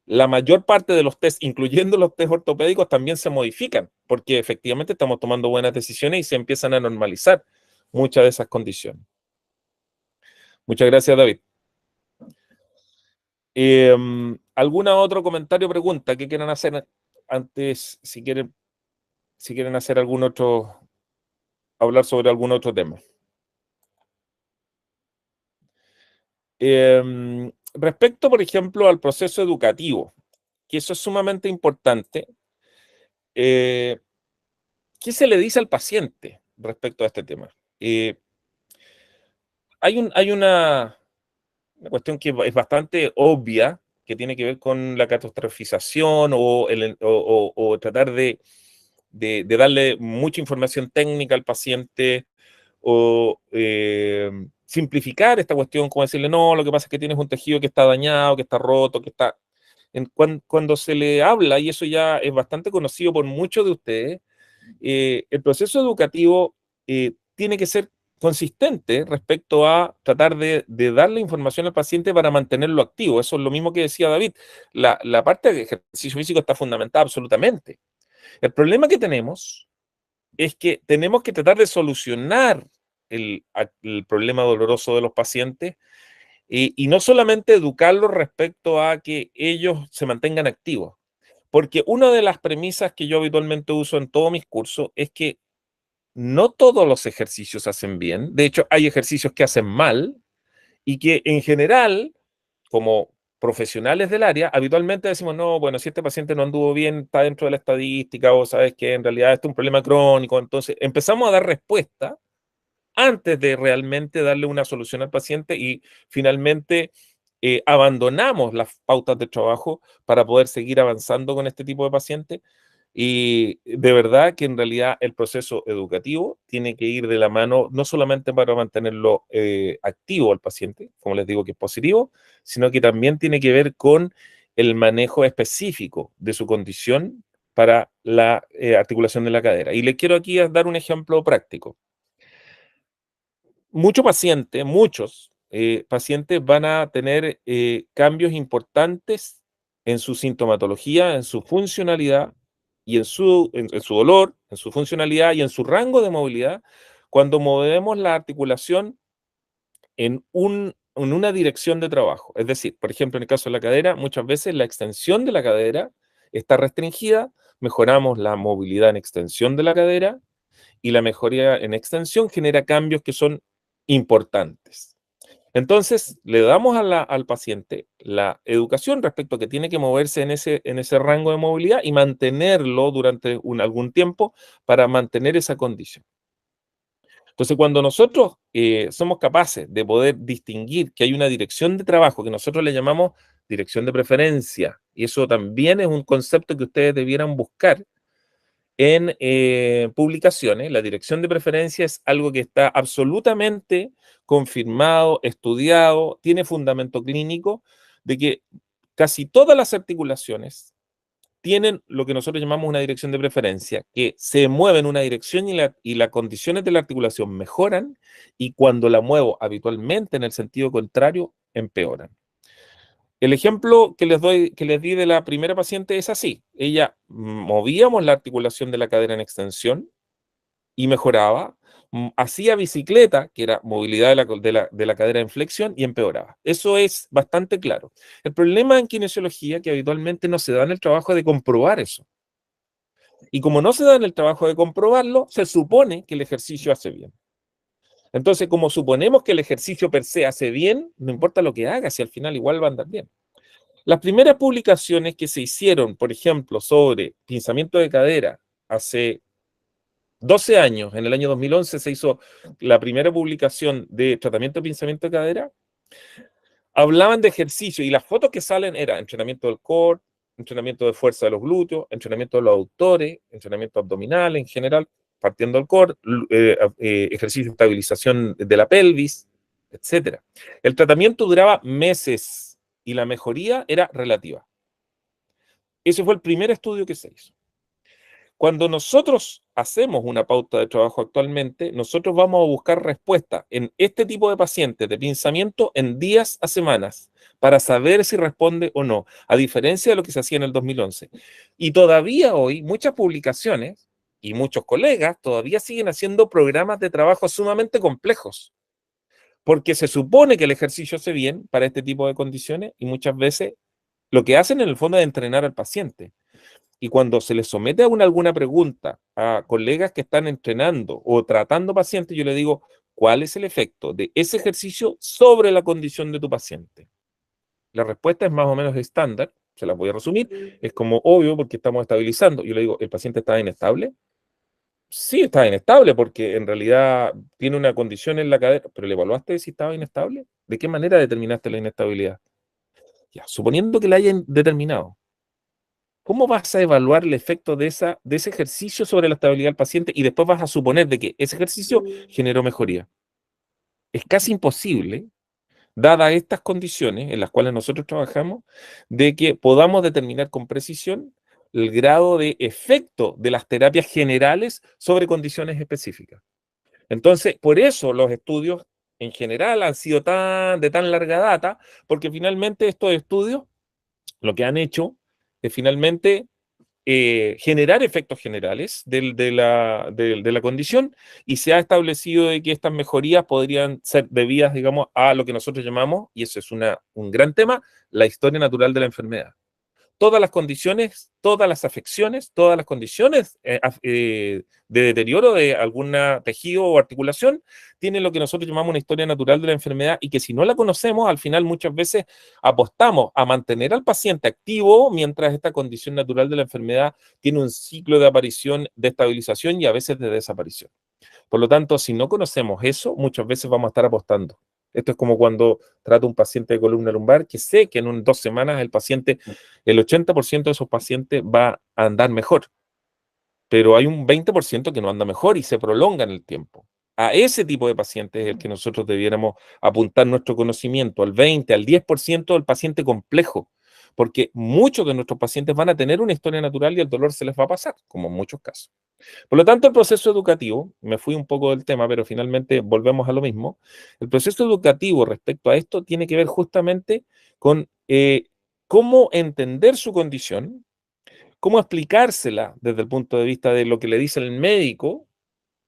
Speaker 1: la mayor parte de los test, incluyendo los test ortopédicos, también se modifican, porque efectivamente estamos tomando buenas decisiones y se empiezan a normalizar muchas de esas condiciones. Muchas gracias, David. ¿Alguna otro comentario o pregunta que quieran hacer antes, si quieren hacer algún otro, hablar sobre algún otro tema? Respecto, por ejemplo, al proceso educativo, que eso es sumamente importante, ¿qué se le dice al paciente respecto a este tema? Hay una cuestión que es bastante obvia, que tiene que ver con la catastrofización o tratar de darle mucha información técnica al paciente o simplificar esta cuestión, como decirle, no, lo que pasa es que tienes un tejido que está dañado, que está roto, que está... Cuando se le habla, y eso ya es bastante conocido por muchos de ustedes, el proceso educativo tiene que ser consistente respecto a tratar de darle información al paciente para mantenerlo activo. Eso es lo mismo que decía David. La parte de ejercicio físico está fundamentada absolutamente. El problema que tenemos es que tenemos que tratar de solucionar el problema doloroso de los pacientes y no solamente educarlos respecto a que ellos se mantengan activos. Porque una de las premisas que yo habitualmente uso en todos mis cursos es que no todos los ejercicios hacen bien. De hecho, hay ejercicios que hacen mal y que en general, como profesionales del área, habitualmente decimos, no, bueno, si este paciente no anduvo bien, está dentro de la estadística o sabes que en realidad esto es un problema crónico. Entonces empezamos a dar respuesta antes de realmente darle una solución al paciente y finalmente abandonamos las pautas de trabajo para poder seguir avanzando con este tipo de pacientes. Y de verdad que en realidad el proceso educativo tiene que ir de la mano, no solamente para mantenerlo activo al paciente, como les digo que es positivo, sino que también tiene que ver con el manejo específico de su condición para la articulación de la cadera. Y les quiero aquí dar un ejemplo práctico. Muchos pacientes van a tener cambios importantes en su sintomatología, en su funcionalidad y en su dolor, en su funcionalidad y en su rango de movilidad cuando movemos la articulación en una dirección de trabajo. Es decir, por ejemplo, en el caso de la cadera, muchas veces la extensión de la cadera está restringida, mejoramos la movilidad en extensión de la cadera y la mejoría en extensión genera cambios que son importantes. Entonces, le damos al paciente la educación respecto a que tiene que moverse en ese rango de movilidad y mantenerlo durante algún tiempo para mantener esa condición. Entonces, cuando nosotros somos capaces de poder distinguir que hay una dirección de trabajo que nosotros le llamamos dirección de preferencia, y eso también es un concepto que ustedes debieran buscar en publicaciones, la dirección de preferencia es algo que está absolutamente confirmado, estudiado, tiene fundamento clínico, de que casi todas las articulaciones tienen lo que nosotros llamamos una dirección de preferencia, que se mueve en una dirección y las condiciones de la articulación mejoran, y cuando la muevo habitualmente en el sentido contrario, empeoran. El ejemplo que les di de la primera paciente es así. Ella movíamos la articulación de la cadera en extensión y mejoraba, hacía bicicleta, que era movilidad de la cadera en flexión, y empeoraba. Eso es bastante claro. El problema en kinesiología es que habitualmente no se da en el trabajo de comprobar eso. Y como no se da en el trabajo de comprobarlo, se supone que el ejercicio hace bien. Entonces, como suponemos que el ejercicio per se hace bien, no importa lo que haga, si al final igual va a andar bien. Las primeras publicaciones que se hicieron, por ejemplo, sobre pinzamiento de cadera, hace 12 años, en el año 2011 se hizo la primera publicación de tratamiento de pinzamiento de cadera, hablaban de ejercicio y las fotos que salen eran entrenamiento del core, entrenamiento de fuerza de los glúteos, entrenamiento de los aductores, entrenamiento abdominal en general, partiendo del core, ejercicio de estabilización de la pelvis, etc. El tratamiento duraba meses y la mejoría era relativa. Ese fue el primer estudio que se hizo. Cuando nosotros hacemos una pauta de trabajo actualmente, nosotros vamos a buscar respuesta en este tipo de pacientes de pinzamiento en días a semanas para saber si responde o no, a diferencia de lo que se hacía en el 2011. Y todavía hoy muchas publicaciones y muchos colegas todavía siguen haciendo programas de trabajo sumamente complejos, porque se supone que el ejercicio hace bien para este tipo de condiciones y muchas veces lo que hacen en el fondo es entrenar al paciente. Y cuando se les somete a alguna pregunta a colegas que están entrenando o tratando pacientes, yo le digo, ¿cuál es el efecto de ese ejercicio sobre la condición de tu paciente? La respuesta es más o menos estándar, se las voy a resumir, es como obvio porque estamos estabilizando. Yo le digo, ¿el paciente está inestable? Sí, está inestable porque en realidad tiene una condición en la cadera, pero ¿le evaluaste si estaba inestable? ¿De qué manera determinaste la inestabilidad? Ya, suponiendo que la hayan determinado, ¿cómo vas a evaluar el efecto de ese ejercicio sobre la estabilidad del paciente y después vas a suponer de que ese ejercicio generó mejoría? Es casi imposible, dadas estas condiciones en las cuales nosotros trabajamos, de que podamos determinar con precisión el grado de efecto de las terapias generales sobre condiciones específicas. Entonces, por eso los estudios en general han sido de tan larga data, porque finalmente estos estudios lo que han hecho es finalmente generar efectos generales de la condición, y se ha establecido de que estas mejorías podrían ser debidas, digamos, a lo que nosotros llamamos, y eso es un gran tema, la historia natural de la enfermedad. Todas las condiciones, todas las afecciones, todas las condiciones de deterioro de algún tejido o articulación tienen lo que nosotros llamamos una historia natural de la enfermedad, y que si no la conocemos, al final muchas veces apostamos a mantener al paciente activo mientras esta condición natural de la enfermedad tiene un ciclo de aparición, de estabilización y a veces de desaparición. Por lo tanto, si no conocemos eso, muchas veces vamos a estar apostando. Esto es como cuando trato a un paciente de columna lumbar, que sé que en 2 semanas el 80% de esos pacientes va a andar mejor. pero hay un 20% que no anda mejor y se prolonga en el tiempo. A ese tipo de pacientes es el que nosotros debiéramos apuntar nuestro conocimiento, al 20, al 10% del paciente complejo, porque muchos de nuestros pacientes van a tener una historia natural y el dolor se les va a pasar, como en muchos casos. Por lo tanto, el proceso educativo, me fui un poco del tema, pero finalmente volvemos a lo mismo. El proceso educativo respecto a esto tiene que ver justamente con cómo entender su condición, cómo explicársela desde el punto de vista de lo que le dice el médico,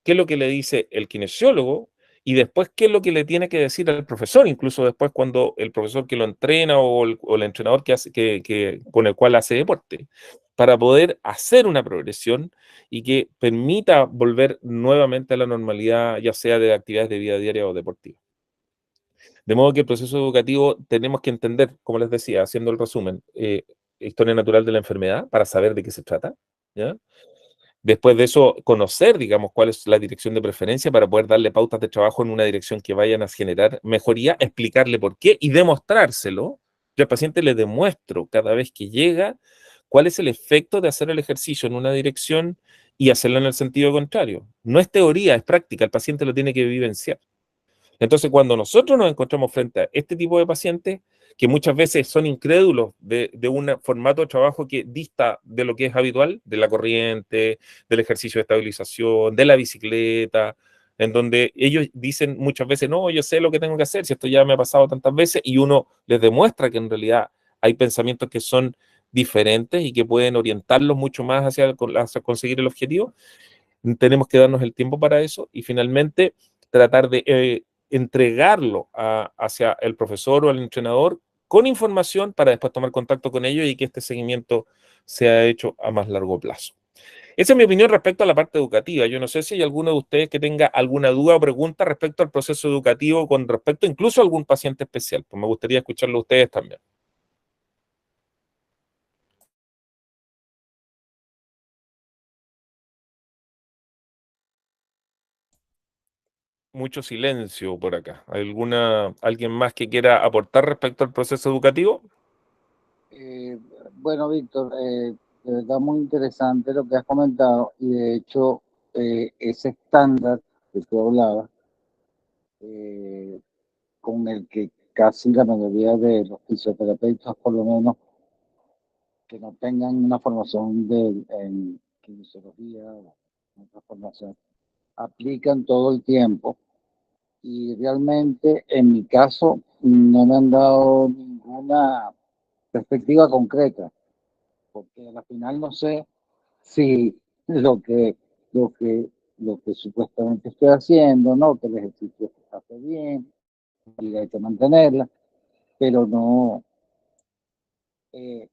Speaker 1: qué es lo que le dice el kinesiólogo y después qué es lo que le tiene que decir al profesor, incluso después cuando el profesor que lo entrena o el entrenador con el cual hace deporte, para poder hacer una progresión y que permita volver nuevamente a la normalidad, ya sea de actividades de vida diaria o deportiva. De modo que el proceso educativo tenemos que entender, como les decía, haciendo el resumen, historia natural de la enfermedad para saber de qué se trata, ¿ya? Después de eso, conocer, digamos, cuál es la dirección de preferencia para poder darle pautas de trabajo en una dirección que vayan a generar mejoría, explicarle por qué y demostrárselo. Yo al paciente le demuestro cada vez que llega cuál es el efecto de hacer el ejercicio en una dirección y hacerlo en el sentido contrario. No es teoría, es práctica, el paciente lo tiene que vivenciar. Entonces, cuando nosotros nos encontramos frente a este tipo de pacientes, que muchas veces son incrédulos de un formato de trabajo que dista de lo que es habitual, de la corriente, del ejercicio de estabilización, de la bicicleta, en donde ellos dicen muchas veces, no, yo sé lo que tengo que hacer, si esto ya me ha pasado tantas veces, y uno les demuestra que en realidad hay pensamientos que son diferentes y que pueden orientarlos mucho más hacia conseguir el objetivo. Tenemos que darnos el tiempo para eso y finalmente tratar de entregarlo hacia el profesor o el entrenador con información para después tomar contacto con ellos y que este seguimiento sea hecho a más largo plazo. Esa es mi opinión respecto a la parte educativa. Yo no sé si hay alguno de ustedes que tenga alguna duda o pregunta respecto al proceso educativo con respecto incluso a algún paciente especial. Pues me gustaría escucharlo a ustedes también. Mucho silencio por acá. ¿Alguien más que quiera aportar respecto al proceso educativo?
Speaker 2: Eh, bueno, Víctor, de verdad muy interesante lo que has comentado y de hecho ese estándar que tú hablabas, eh, con el que casi la mayoría de los fisioterapeutas, por lo menos, que no tengan una formación en kinesiología o otra formación, aplican todo el tiempo y realmente en mi caso no me han dado ninguna perspectiva concreta, porque al final no sé si lo que, lo que, lo que supuestamente estoy haciendo, ¿no? Que el ejercicio se hace bien y hay que mantenerla, pero no, eh,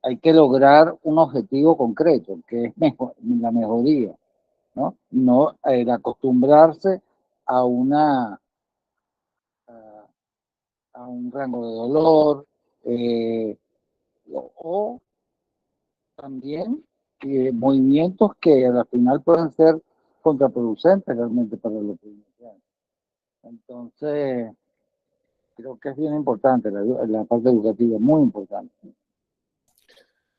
Speaker 2: hay que lograr un objetivo concreto, que es la mejoría, ¿no? No el acostumbrarse a a, a un rango de dolor, eh, o también movimientos que al final pueden ser contraproducentes realmente para lo que inician. Entonces, creo que es bien importante la parte educativa, muy importante.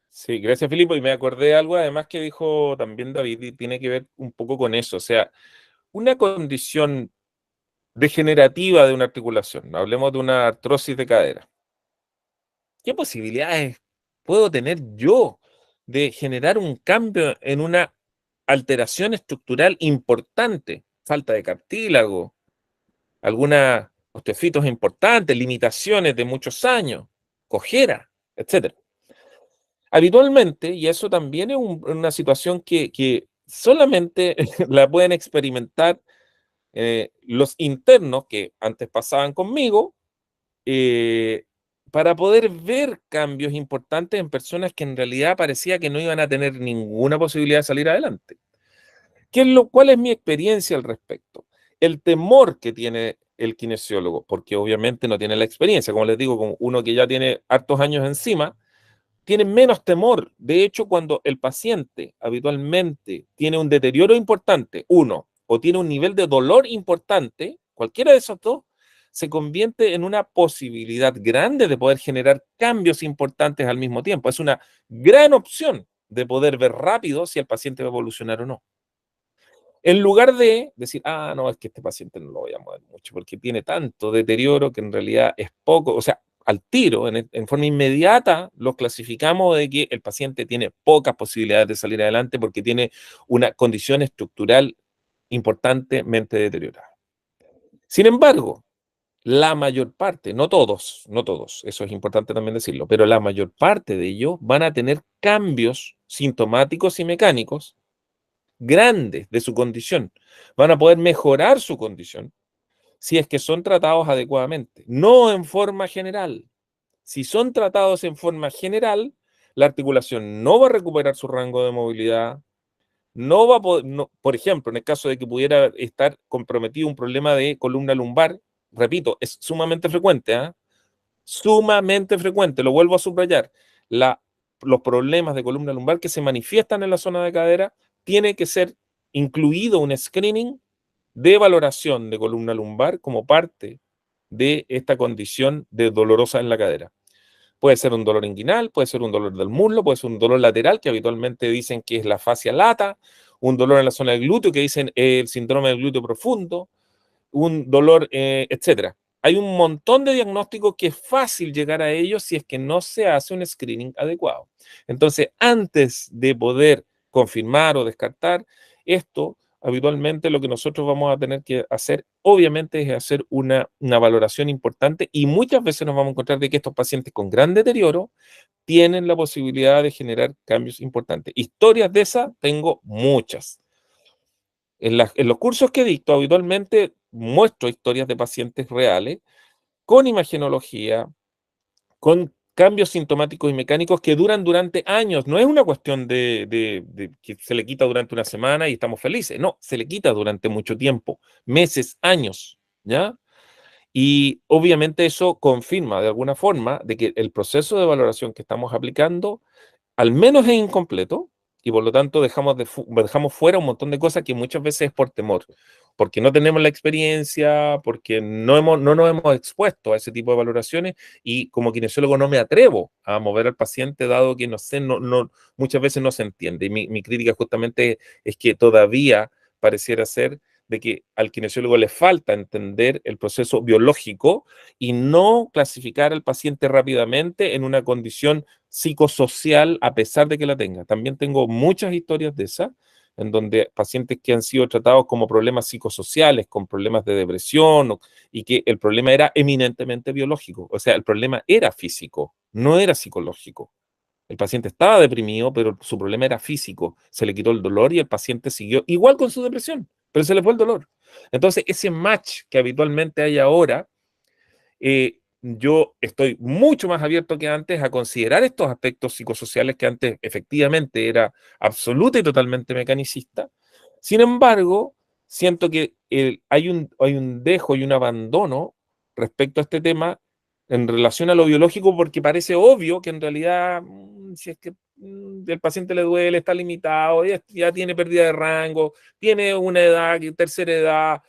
Speaker 1: Sí, gracias, Filipo. Y me acordé de algo además que dijo también David y tiene que ver un poco con eso. O sea, una condición degenerativa de una articulación, hablemos de una artrosis de cadera. ¿Qué posibilidades puedo tener yo de generar un cambio en una alteración estructural importante? Falta de cartílago, algunas osteofitos importantes, limitaciones de muchos años, cojera, etcétera. Habitualmente, y eso también es una situación que solamente la pueden experimentar los internos que antes pasaban conmigo, eh, para poder ver cambios importantes en personas que en realidad parecía que no iban a tener ninguna posibilidad de salir adelante. ¿Cuál es mi experiencia al respecto? El temor que tiene el kinesiólogo, porque obviamente no tiene la experiencia, como les digo, como uno que ya tiene hartos años encima, tiene menos temor. De hecho, cuando el paciente habitualmente tiene un deterioro importante, uno, o tiene un nivel de dolor importante, cualquiera de esos dos, se convierte en una posibilidad grande de poder generar cambios importantes al mismo tiempo. Es una gran opción de poder ver rápido si el paciente va a evolucionar o no. En lugar de decir, ah, no, es que este paciente no lo voy a mover mucho porque tiene tanto deterioro que en realidad es poco, o sea, al tiro, en forma inmediata, los clasificamos de que el paciente tiene pocas posibilidades de salir adelante porque tiene una condición estructural importantemente deteriorada. Sin embargo, la mayor parte, no todos, eso es importante también decirlo, pero la mayor parte de ellos van a tener cambios sintomáticos y mecánicos grandes de su condición. Van a poder mejorar su condición si es que son tratados adecuadamente, no en forma general. Si son tratados en forma general, la articulación no va a recuperar su rango de movilidad, no va a poder, no, por ejemplo, en el caso de que pudiera estar comprometido un problema de columna lumbar, repito, es sumamente frecuente, ¿eh? Sumamente frecuente, lo vuelvo a subrayar. Los problemas de columna lumbar que se manifiestan en la zona de cadera, tiene que ser incluido un screening de valoración de columna lumbar como parte de esta condición de dolorosa en la cadera. Puede ser un dolor inguinal, puede ser un dolor del muslo, puede ser un dolor lateral, que habitualmente dicen que es la fascia lata, un dolor en la zona del glúteo, que dicen el síndrome del glúteo profundo, un dolor, etcétera. Hay un montón de diagnósticos que es fácil llegar a ellos si es que no se hace un screening adecuado. Entonces, antes de poder confirmar o descartar esto, habitualmente lo que nosotros vamos a tener que hacer, obviamente, es hacer una valoración importante y muchas veces nos vamos a encontrar de que estos pacientes con gran deterioro tienen la posibilidad de generar cambios importantes. Historias de esas tengo muchas. En los cursos que dicto, habitualmente muestro historias de pacientes reales con imagenología, con cambios sintomáticos y mecánicos que duran durante años. No es una cuestión de que se le quita durante una semana y estamos felices. No, se le quita durante mucho tiempo, meses, años, ¿ya? Y obviamente eso confirma de alguna forma de que el proceso de valoración que estamos aplicando al menos es incompleto y por lo tanto dejamos fuera un montón de cosas que muchas veces es por temor, porque no tenemos la experiencia, porque no nos hemos expuesto a ese tipo de valoraciones y como kinesiólogo no me atrevo a mover al paciente dado que no sé, muchas veces no se entiende. Y mi crítica justamente es que todavía pareciera ser de que al kinesiólogo le falta entender el proceso biológico y no clasificar al paciente rápidamente en una condición psicosocial a pesar de que la tenga. También tengo muchas historias de esas, en donde pacientes que han sido tratados como problemas psicosociales, con problemas de depresión, y que el problema era eminentemente biológico. O sea, el problema era físico, no era psicológico. El paciente estaba deprimido, pero su problema era físico. Se le quitó el dolor y el paciente siguió igual con su depresión, pero se le fue el dolor. Entonces, ese match que habitualmente hay ahora, yo estoy mucho más abierto que antes a considerar estos aspectos psicosociales que antes efectivamente era absoluta y totalmente mecanicista. Sin embargo, siento que hay un dejo y un abandono respecto a este tema en relación a lo biológico porque parece obvio que en realidad si es que el paciente le duele, está limitado, ya tiene pérdida de rango, tiene una edad, tercera edad,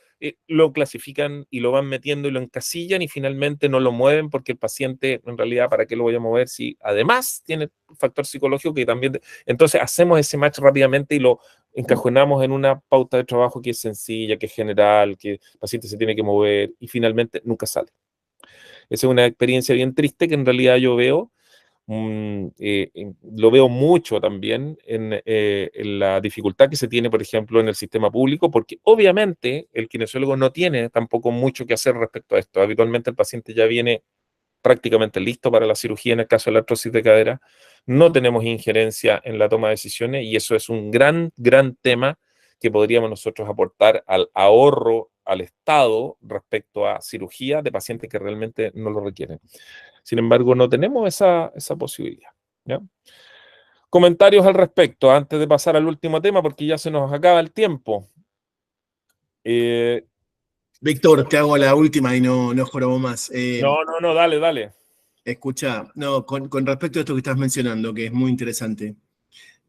Speaker 1: lo clasifican y lo van metiendo y lo encasillan y finalmente no lo mueven porque el paciente, en realidad, ¿para qué lo voy a mover si además tiene un factor psicológico que también... Entonces hacemos ese match rápidamente y lo encajonamos en una pauta de trabajo que es sencilla, que es general, que el paciente se tiene que mover y finalmente nunca sale. Esa es una experiencia bien triste que en realidad yo veo. Lo veo mucho también en la dificultad que se tiene, por ejemplo, en el sistema público, porque obviamente el kinesiólogo no tiene tampoco mucho que hacer respecto a esto. Habitualmente el paciente ya viene prácticamente listo para la cirugía en el caso de la artrosis de cadera. No tenemos injerencia en la toma de decisiones y eso es un gran tema que podríamos nosotros aportar al ahorro al Estado respecto a cirugía de pacientes que realmente no lo requieren. Sin embargo, no tenemos esa posibilidad, ¿ya? Comentarios al respecto, antes de pasar al último tema, porque ya se nos acaba el tiempo.
Speaker 3: Víctor, te hago la última y no jorobo más.
Speaker 1: No, dale.
Speaker 3: Escucha, no, con respecto a esto que estás mencionando, que es muy interesante.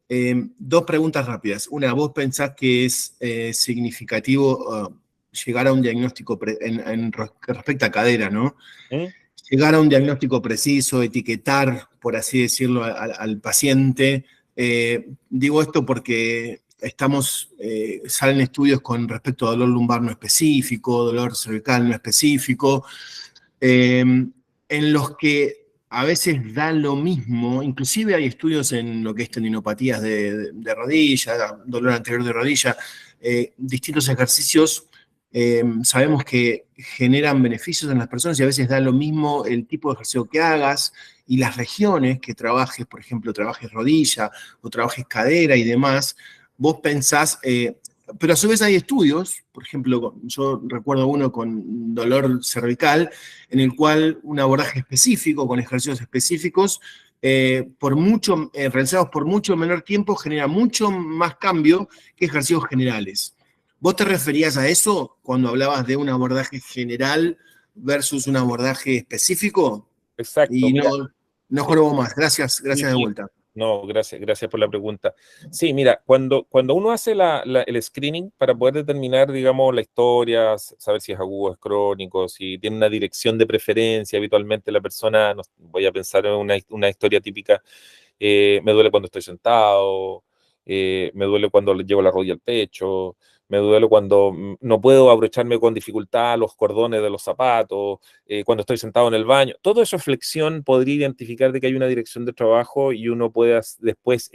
Speaker 3: Dos preguntas rápidas. Una, ¿vos pensás que es significativo llegar a un diagnóstico respecto a cadera, ¿no? Llegar a un diagnóstico preciso, etiquetar, por así decirlo, al paciente Digo esto porque salen estudios con respecto a dolor lumbar no específico, dolor cervical no específico, en los que a veces da lo mismo, inclusive hay estudios en lo que es tendinopatías de rodilla, dolor anterior de rodilla, distintos ejercicios sabemos que generan beneficios en las personas y a veces da lo mismo el tipo de ejercicio que hagas y las regiones que trabajes, por ejemplo, trabajes rodilla o trabajes cadera y demás, vos pensás, pero a su vez hay estudios, por ejemplo, yo recuerdo uno con dolor cervical, en el cual un abordaje específico, con ejercicios específicos, realizados por mucho menor tiempo, genera mucho más cambio que ejercicios generales. ¿Vos te referías a eso cuando hablabas de un abordaje general versus un abordaje específico?
Speaker 1: Exacto,
Speaker 3: Y
Speaker 1: mira.
Speaker 3: no jorobo más. Gracias de
Speaker 1: Y,
Speaker 3: vuelta.
Speaker 1: no, gracias por la pregunta. Sí, mira, cuando uno hace el screening para poder determinar, digamos, la historia, saber si es agudo, es crónico, si tiene una dirección de preferencia, habitualmente la persona, no, voy a pensar en una historia típica, me duele cuando estoy sentado, me duele cuando le llevo la rodilla al pecho, me duele cuando no puedo abrocharme con dificultad los cordones de los zapatos, cuando estoy sentado en el baño. Todo eso flexión podría identificar de que hay una dirección de trabajo y uno puede después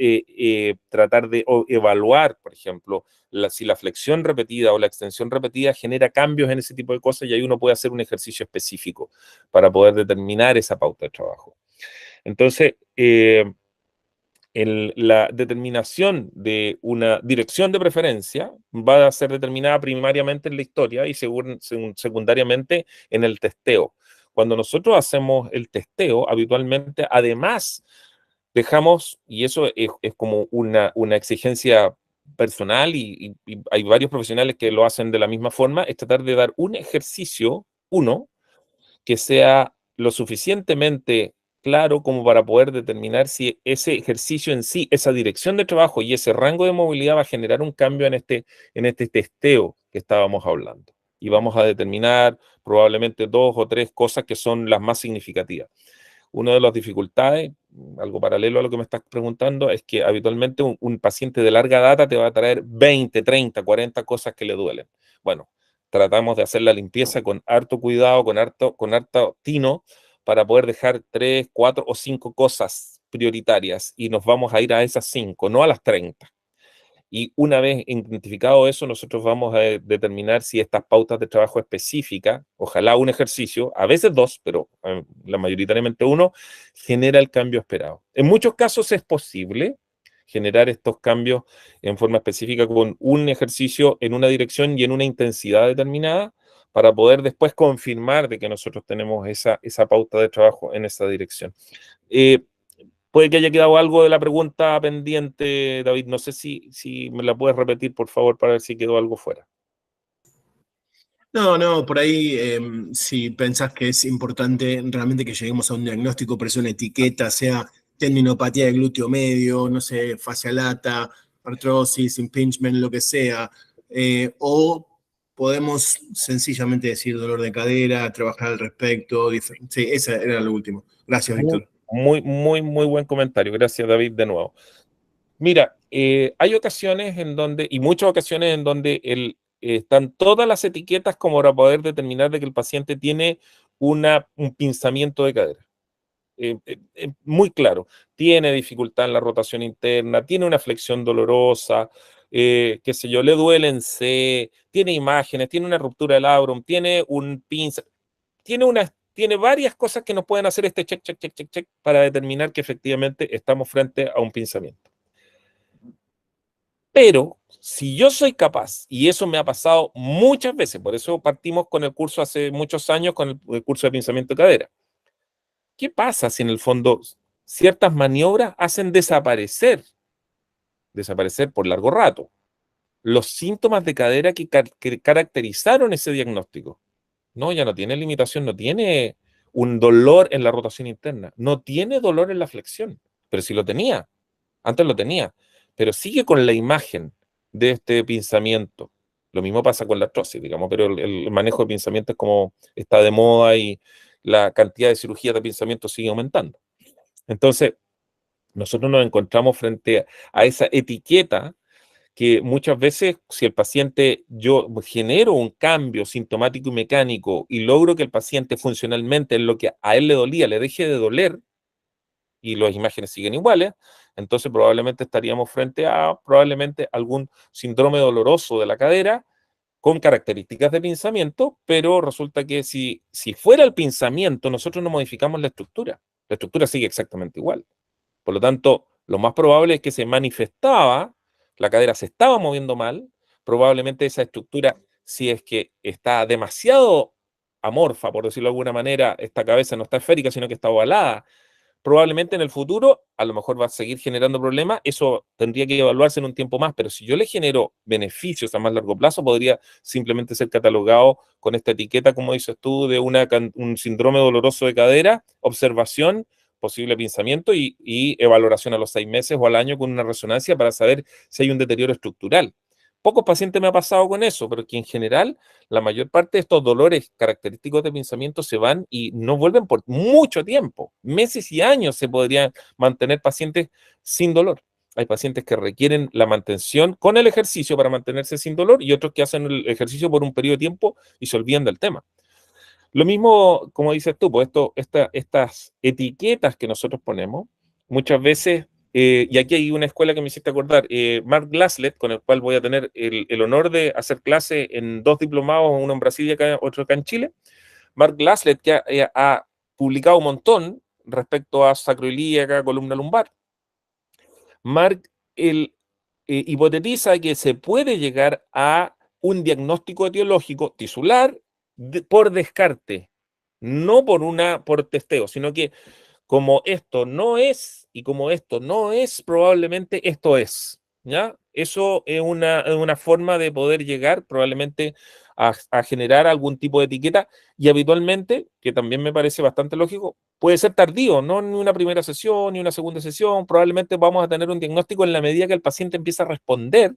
Speaker 1: tratar de evaluar, por ejemplo, si la flexión repetida o la extensión repetida genera cambios en ese tipo de cosas y ahí uno puede hacer un ejercicio específico para poder determinar esa pauta de trabajo. Entonces, la determinación de una dirección de preferencia va a ser determinada primariamente en la historia y secundariamente en el testeo. Cuando nosotros hacemos el testeo, habitualmente, además, dejamos, y eso es como una exigencia personal y hay varios profesionales que lo hacen de la misma forma, es tratar de dar un ejercicio, que sea lo suficientemente claro como para poder determinar si ese ejercicio en sí, esa dirección de trabajo y ese rango de movilidad va a generar un cambio en este testeo que estábamos hablando. Y vamos a determinar probablemente 2 o 3 cosas que son las más significativas. Una de las dificultades, algo paralelo a lo que me estás preguntando, es que habitualmente un paciente de larga data te va a traer 20, 30, 40 cosas que le duelen. Bueno, tratamos de hacer la limpieza con harto cuidado, con harto tino, para poder dejar 3, 4 o 5 cosas prioritarias y nos vamos a ir a esas 5, no a las 30. Y una vez identificado eso, nosotros vamos a determinar si estas pautas de trabajo específicas, ojalá un ejercicio, a veces 2, pero la mayoritariamente 1, genera el cambio esperado. En muchos casos es posible generar estos cambios en forma específica con un ejercicio en una dirección y en una intensidad determinada para poder después confirmar de que nosotros tenemos esa pauta de trabajo en esa dirección. Puede que haya quedado algo de la pregunta pendiente, David. No sé si me la puedes repetir, por favor, para ver si quedó algo fuera.
Speaker 3: No, por ahí si pensás que es importante realmente que lleguemos a un diagnóstico, pero es una etiqueta, sea tendinopatía de glúteo medio, no sé, fascia lata, artrosis, impingement, lo que sea, o podemos sencillamente decir dolor de cadera, trabajar al respecto. Sí, ese era lo último. Gracias, Víctor.
Speaker 1: Muy buen comentario. Gracias, David, de nuevo. Mira, hay ocasiones en donde, y muchas ocasiones en donde están todas las etiquetas como para poder determinar de que el paciente tiene un pinzamiento de cadera. Muy claro, tiene dificultad en la rotación interna, tiene una flexión dolorosa, qué sé yo, le duele en C, tiene imágenes, tiene una ruptura del labrum, tiene un pinza, tiene varias cosas que nos pueden hacer este check para determinar que efectivamente estamos frente a un pinzamiento. Pero si yo soy capaz, y eso me ha pasado muchas veces, por eso partimos con el curso hace muchos años, con el curso de pinzamiento de cadera. ¿Qué pasa si en el fondo ciertas maniobras hacen desaparecer por largo rato los síntomas de cadera que caracterizaron ese diagnóstico? No, ya no tiene limitación, no tiene un dolor en la rotación interna, no tiene dolor en la flexión, pero sí lo tenía, antes lo tenía, pero sigue con la imagen de este pinzamiento. Lo mismo pasa con la artrosis, digamos, pero el manejo de pinzamiento es como está de moda y la cantidad de cirugías de pinzamiento sigue aumentando. Entonces, nosotros nos encontramos frente a esa etiqueta que muchas veces, si el paciente, yo genero un cambio sintomático y mecánico y logro que el paciente funcionalmente en lo que a él le dolía le deje de doler y las imágenes siguen iguales, entonces probablemente estaríamos frente a probablemente algún síndrome doloroso de la cadera con características de pinzamiento, pero resulta que si fuera el pinzamiento, nosotros no modificamos la estructura sigue exactamente igual. Por lo tanto, lo más probable es que se manifestaba, la cadera se estaba moviendo mal, probablemente esa estructura, si es que está demasiado amorfa, por decirlo de alguna manera, esta cabeza no está esférica, sino que está ovalada, probablemente en el futuro a lo mejor va a seguir generando problemas, eso tendría que evaluarse en un tiempo más, pero si yo le genero beneficios a más largo plazo, podría simplemente ser catalogado con esta etiqueta, como dices tú, de un síndrome doloroso de cadera, observación, posible pinzamiento y valoración a los 6 meses o al año con una resonancia para saber si hay un deterioro estructural. Pocos pacientes me ha pasado con eso, pero que en general la mayor parte de estos dolores característicos de pinzamiento se van y no vuelven por mucho tiempo. Meses y años se podrían mantener pacientes sin dolor. Hay pacientes que requieren la mantención con el ejercicio para mantenerse sin dolor y otros que hacen el ejercicio por un periodo de tiempo y se olvidan del tema. Lo mismo, como dices tú, pues estas etiquetas que nosotros ponemos, muchas veces, y aquí hay una escuela que me hiciste acordar, Mark Glasslet, con el cual voy a tener el honor de hacer clase en 2 diplomados, uno en Brasil y otro acá en Chile. Mark Glasslet, que ha publicado un montón respecto a sacroilíaca, columna lumbar. Mark hipotetiza que se puede llegar a un diagnóstico etiológico tisular por descarte, no por testeo, sino que como esto no es y como esto no es, probablemente esto es, ¿ya? Eso es una forma de poder llegar probablemente a generar algún tipo de etiqueta y habitualmente, que también me parece bastante lógico, puede ser tardío, no ni una primera sesión ni una segunda sesión, probablemente vamos a tener un diagnóstico en la medida que el paciente empieza a responder.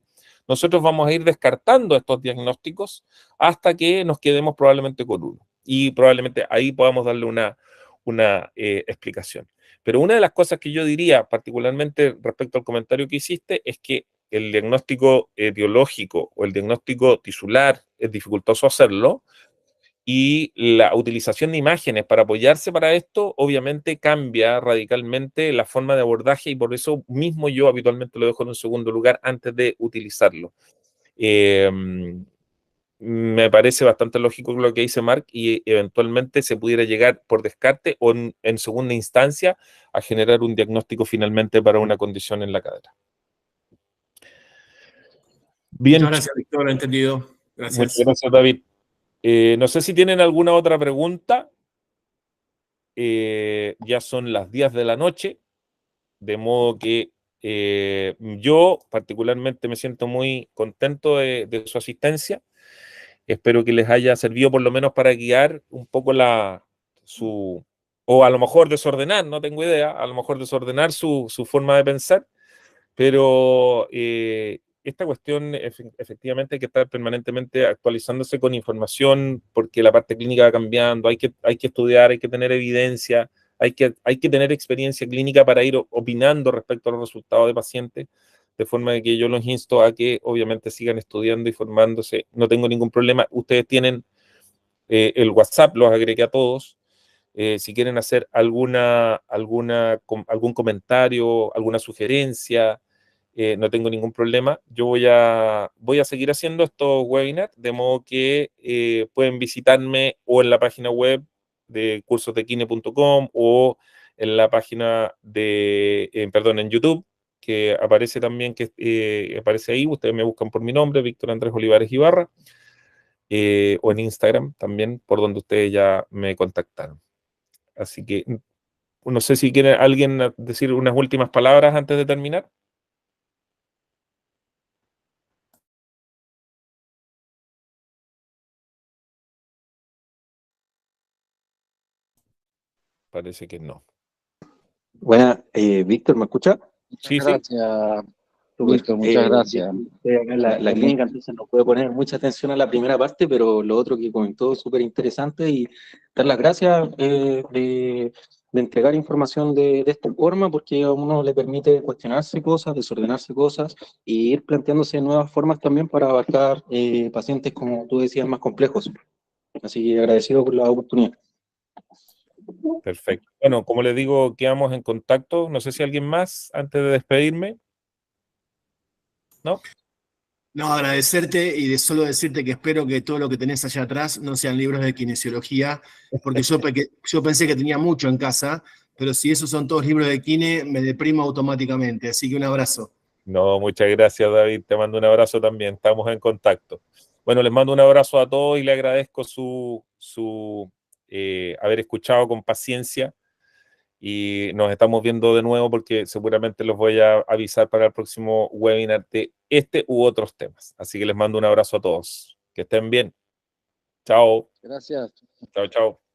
Speaker 1: Nosotros vamos a ir descartando estos diagnósticos hasta que nos quedemos probablemente con uno. Y probablemente ahí podamos darle una explicación. Pero una de las cosas que yo diría, particularmente respecto al comentario que hiciste, es que el diagnóstico etiológico o el diagnóstico tisular es dificultoso hacerlo y la utilización de imágenes para apoyarse para esto obviamente cambia radicalmente la forma de abordaje y por eso mismo yo habitualmente lo dejo en un segundo lugar antes de utilizarlo. Me parece bastante lógico lo que dice Mark y eventualmente se pudiera llegar por descarte o en segunda instancia a generar un diagnóstico finalmente para una condición en la cadera. Bien,
Speaker 3: muchas gracias, Víctor, entendido.
Speaker 1: muchas
Speaker 3: Gracias.
Speaker 1: gracias, David. No sé si tienen alguna otra pregunta. Ya son las 10 de la noche, de modo que yo particularmente me siento muy contento de su asistencia. Espero que les haya servido por lo menos para guiar un poco o a lo mejor desordenar, no tengo idea, a lo mejor desordenar su forma de pensar, pero esta cuestión efectivamente hay que estar permanentemente actualizándose con información porque la parte clínica va cambiando, hay que estudiar, hay que tener evidencia, hay que tener experiencia clínica para ir opinando respecto a los resultados de pacientes, de forma de que yo los insto a que obviamente sigan estudiando y formándose. No tengo ningún problema. Ustedes tienen el WhatsApp, los agregué a todos. Si quieren hacer algún comentario, alguna sugerencia, no tengo ningún problema. Yo voy a seguir haciendo estos webinars, de modo que pueden visitarme o en la página web de cursosdekine.com o en la página en YouTube, que aparece también, aparece ahí. Ustedes me buscan por mi nombre, Víctor Andrés Olivares Ibarra, o en Instagram también, por donde ustedes ya me contactaron. Así que no sé si quiere alguien decir unas últimas palabras antes de terminar. Parece que no.
Speaker 4: Buena, Víctor, ¿me escucha?
Speaker 2: Muchas
Speaker 1: Sí.
Speaker 2: gracias, Víctor, muchas gracias.
Speaker 4: Acá en la clínica, entonces no puedo poner mucha atención a la primera parte, pero lo otro que comentó es súper interesante y dar las gracias entregar información de esta forma, porque a uno le permite cuestionarse cosas, desordenarse cosas, y ir planteándose nuevas formas también para abarcar pacientes, como tú decías, más complejos. Así que agradecido por la oportunidad.
Speaker 1: Perfecto. Bueno, como les digo, quedamos en contacto. No sé si alguien más, antes de despedirme. ¿No?
Speaker 3: No, agradecerte y de solo decirte que espero que todo lo que tenés allá atrás no sean libros de kinesiología, porque yo pensé que tenía mucho en casa, pero si esos son todos libros de kine, me deprimo automáticamente. Así que un abrazo.
Speaker 1: No, muchas gracias, David. Te mando un abrazo también. Estamos en contacto. Bueno, les mando un abrazo a todos y le agradezco su haber escuchado con paciencia. Y nos estamos viendo de nuevo porque seguramente los voy a avisar para el próximo webinar de este u otros temas. Así que les mando un abrazo a todos. Que estén bien. Chao.
Speaker 2: Gracias.
Speaker 1: Chao, chao.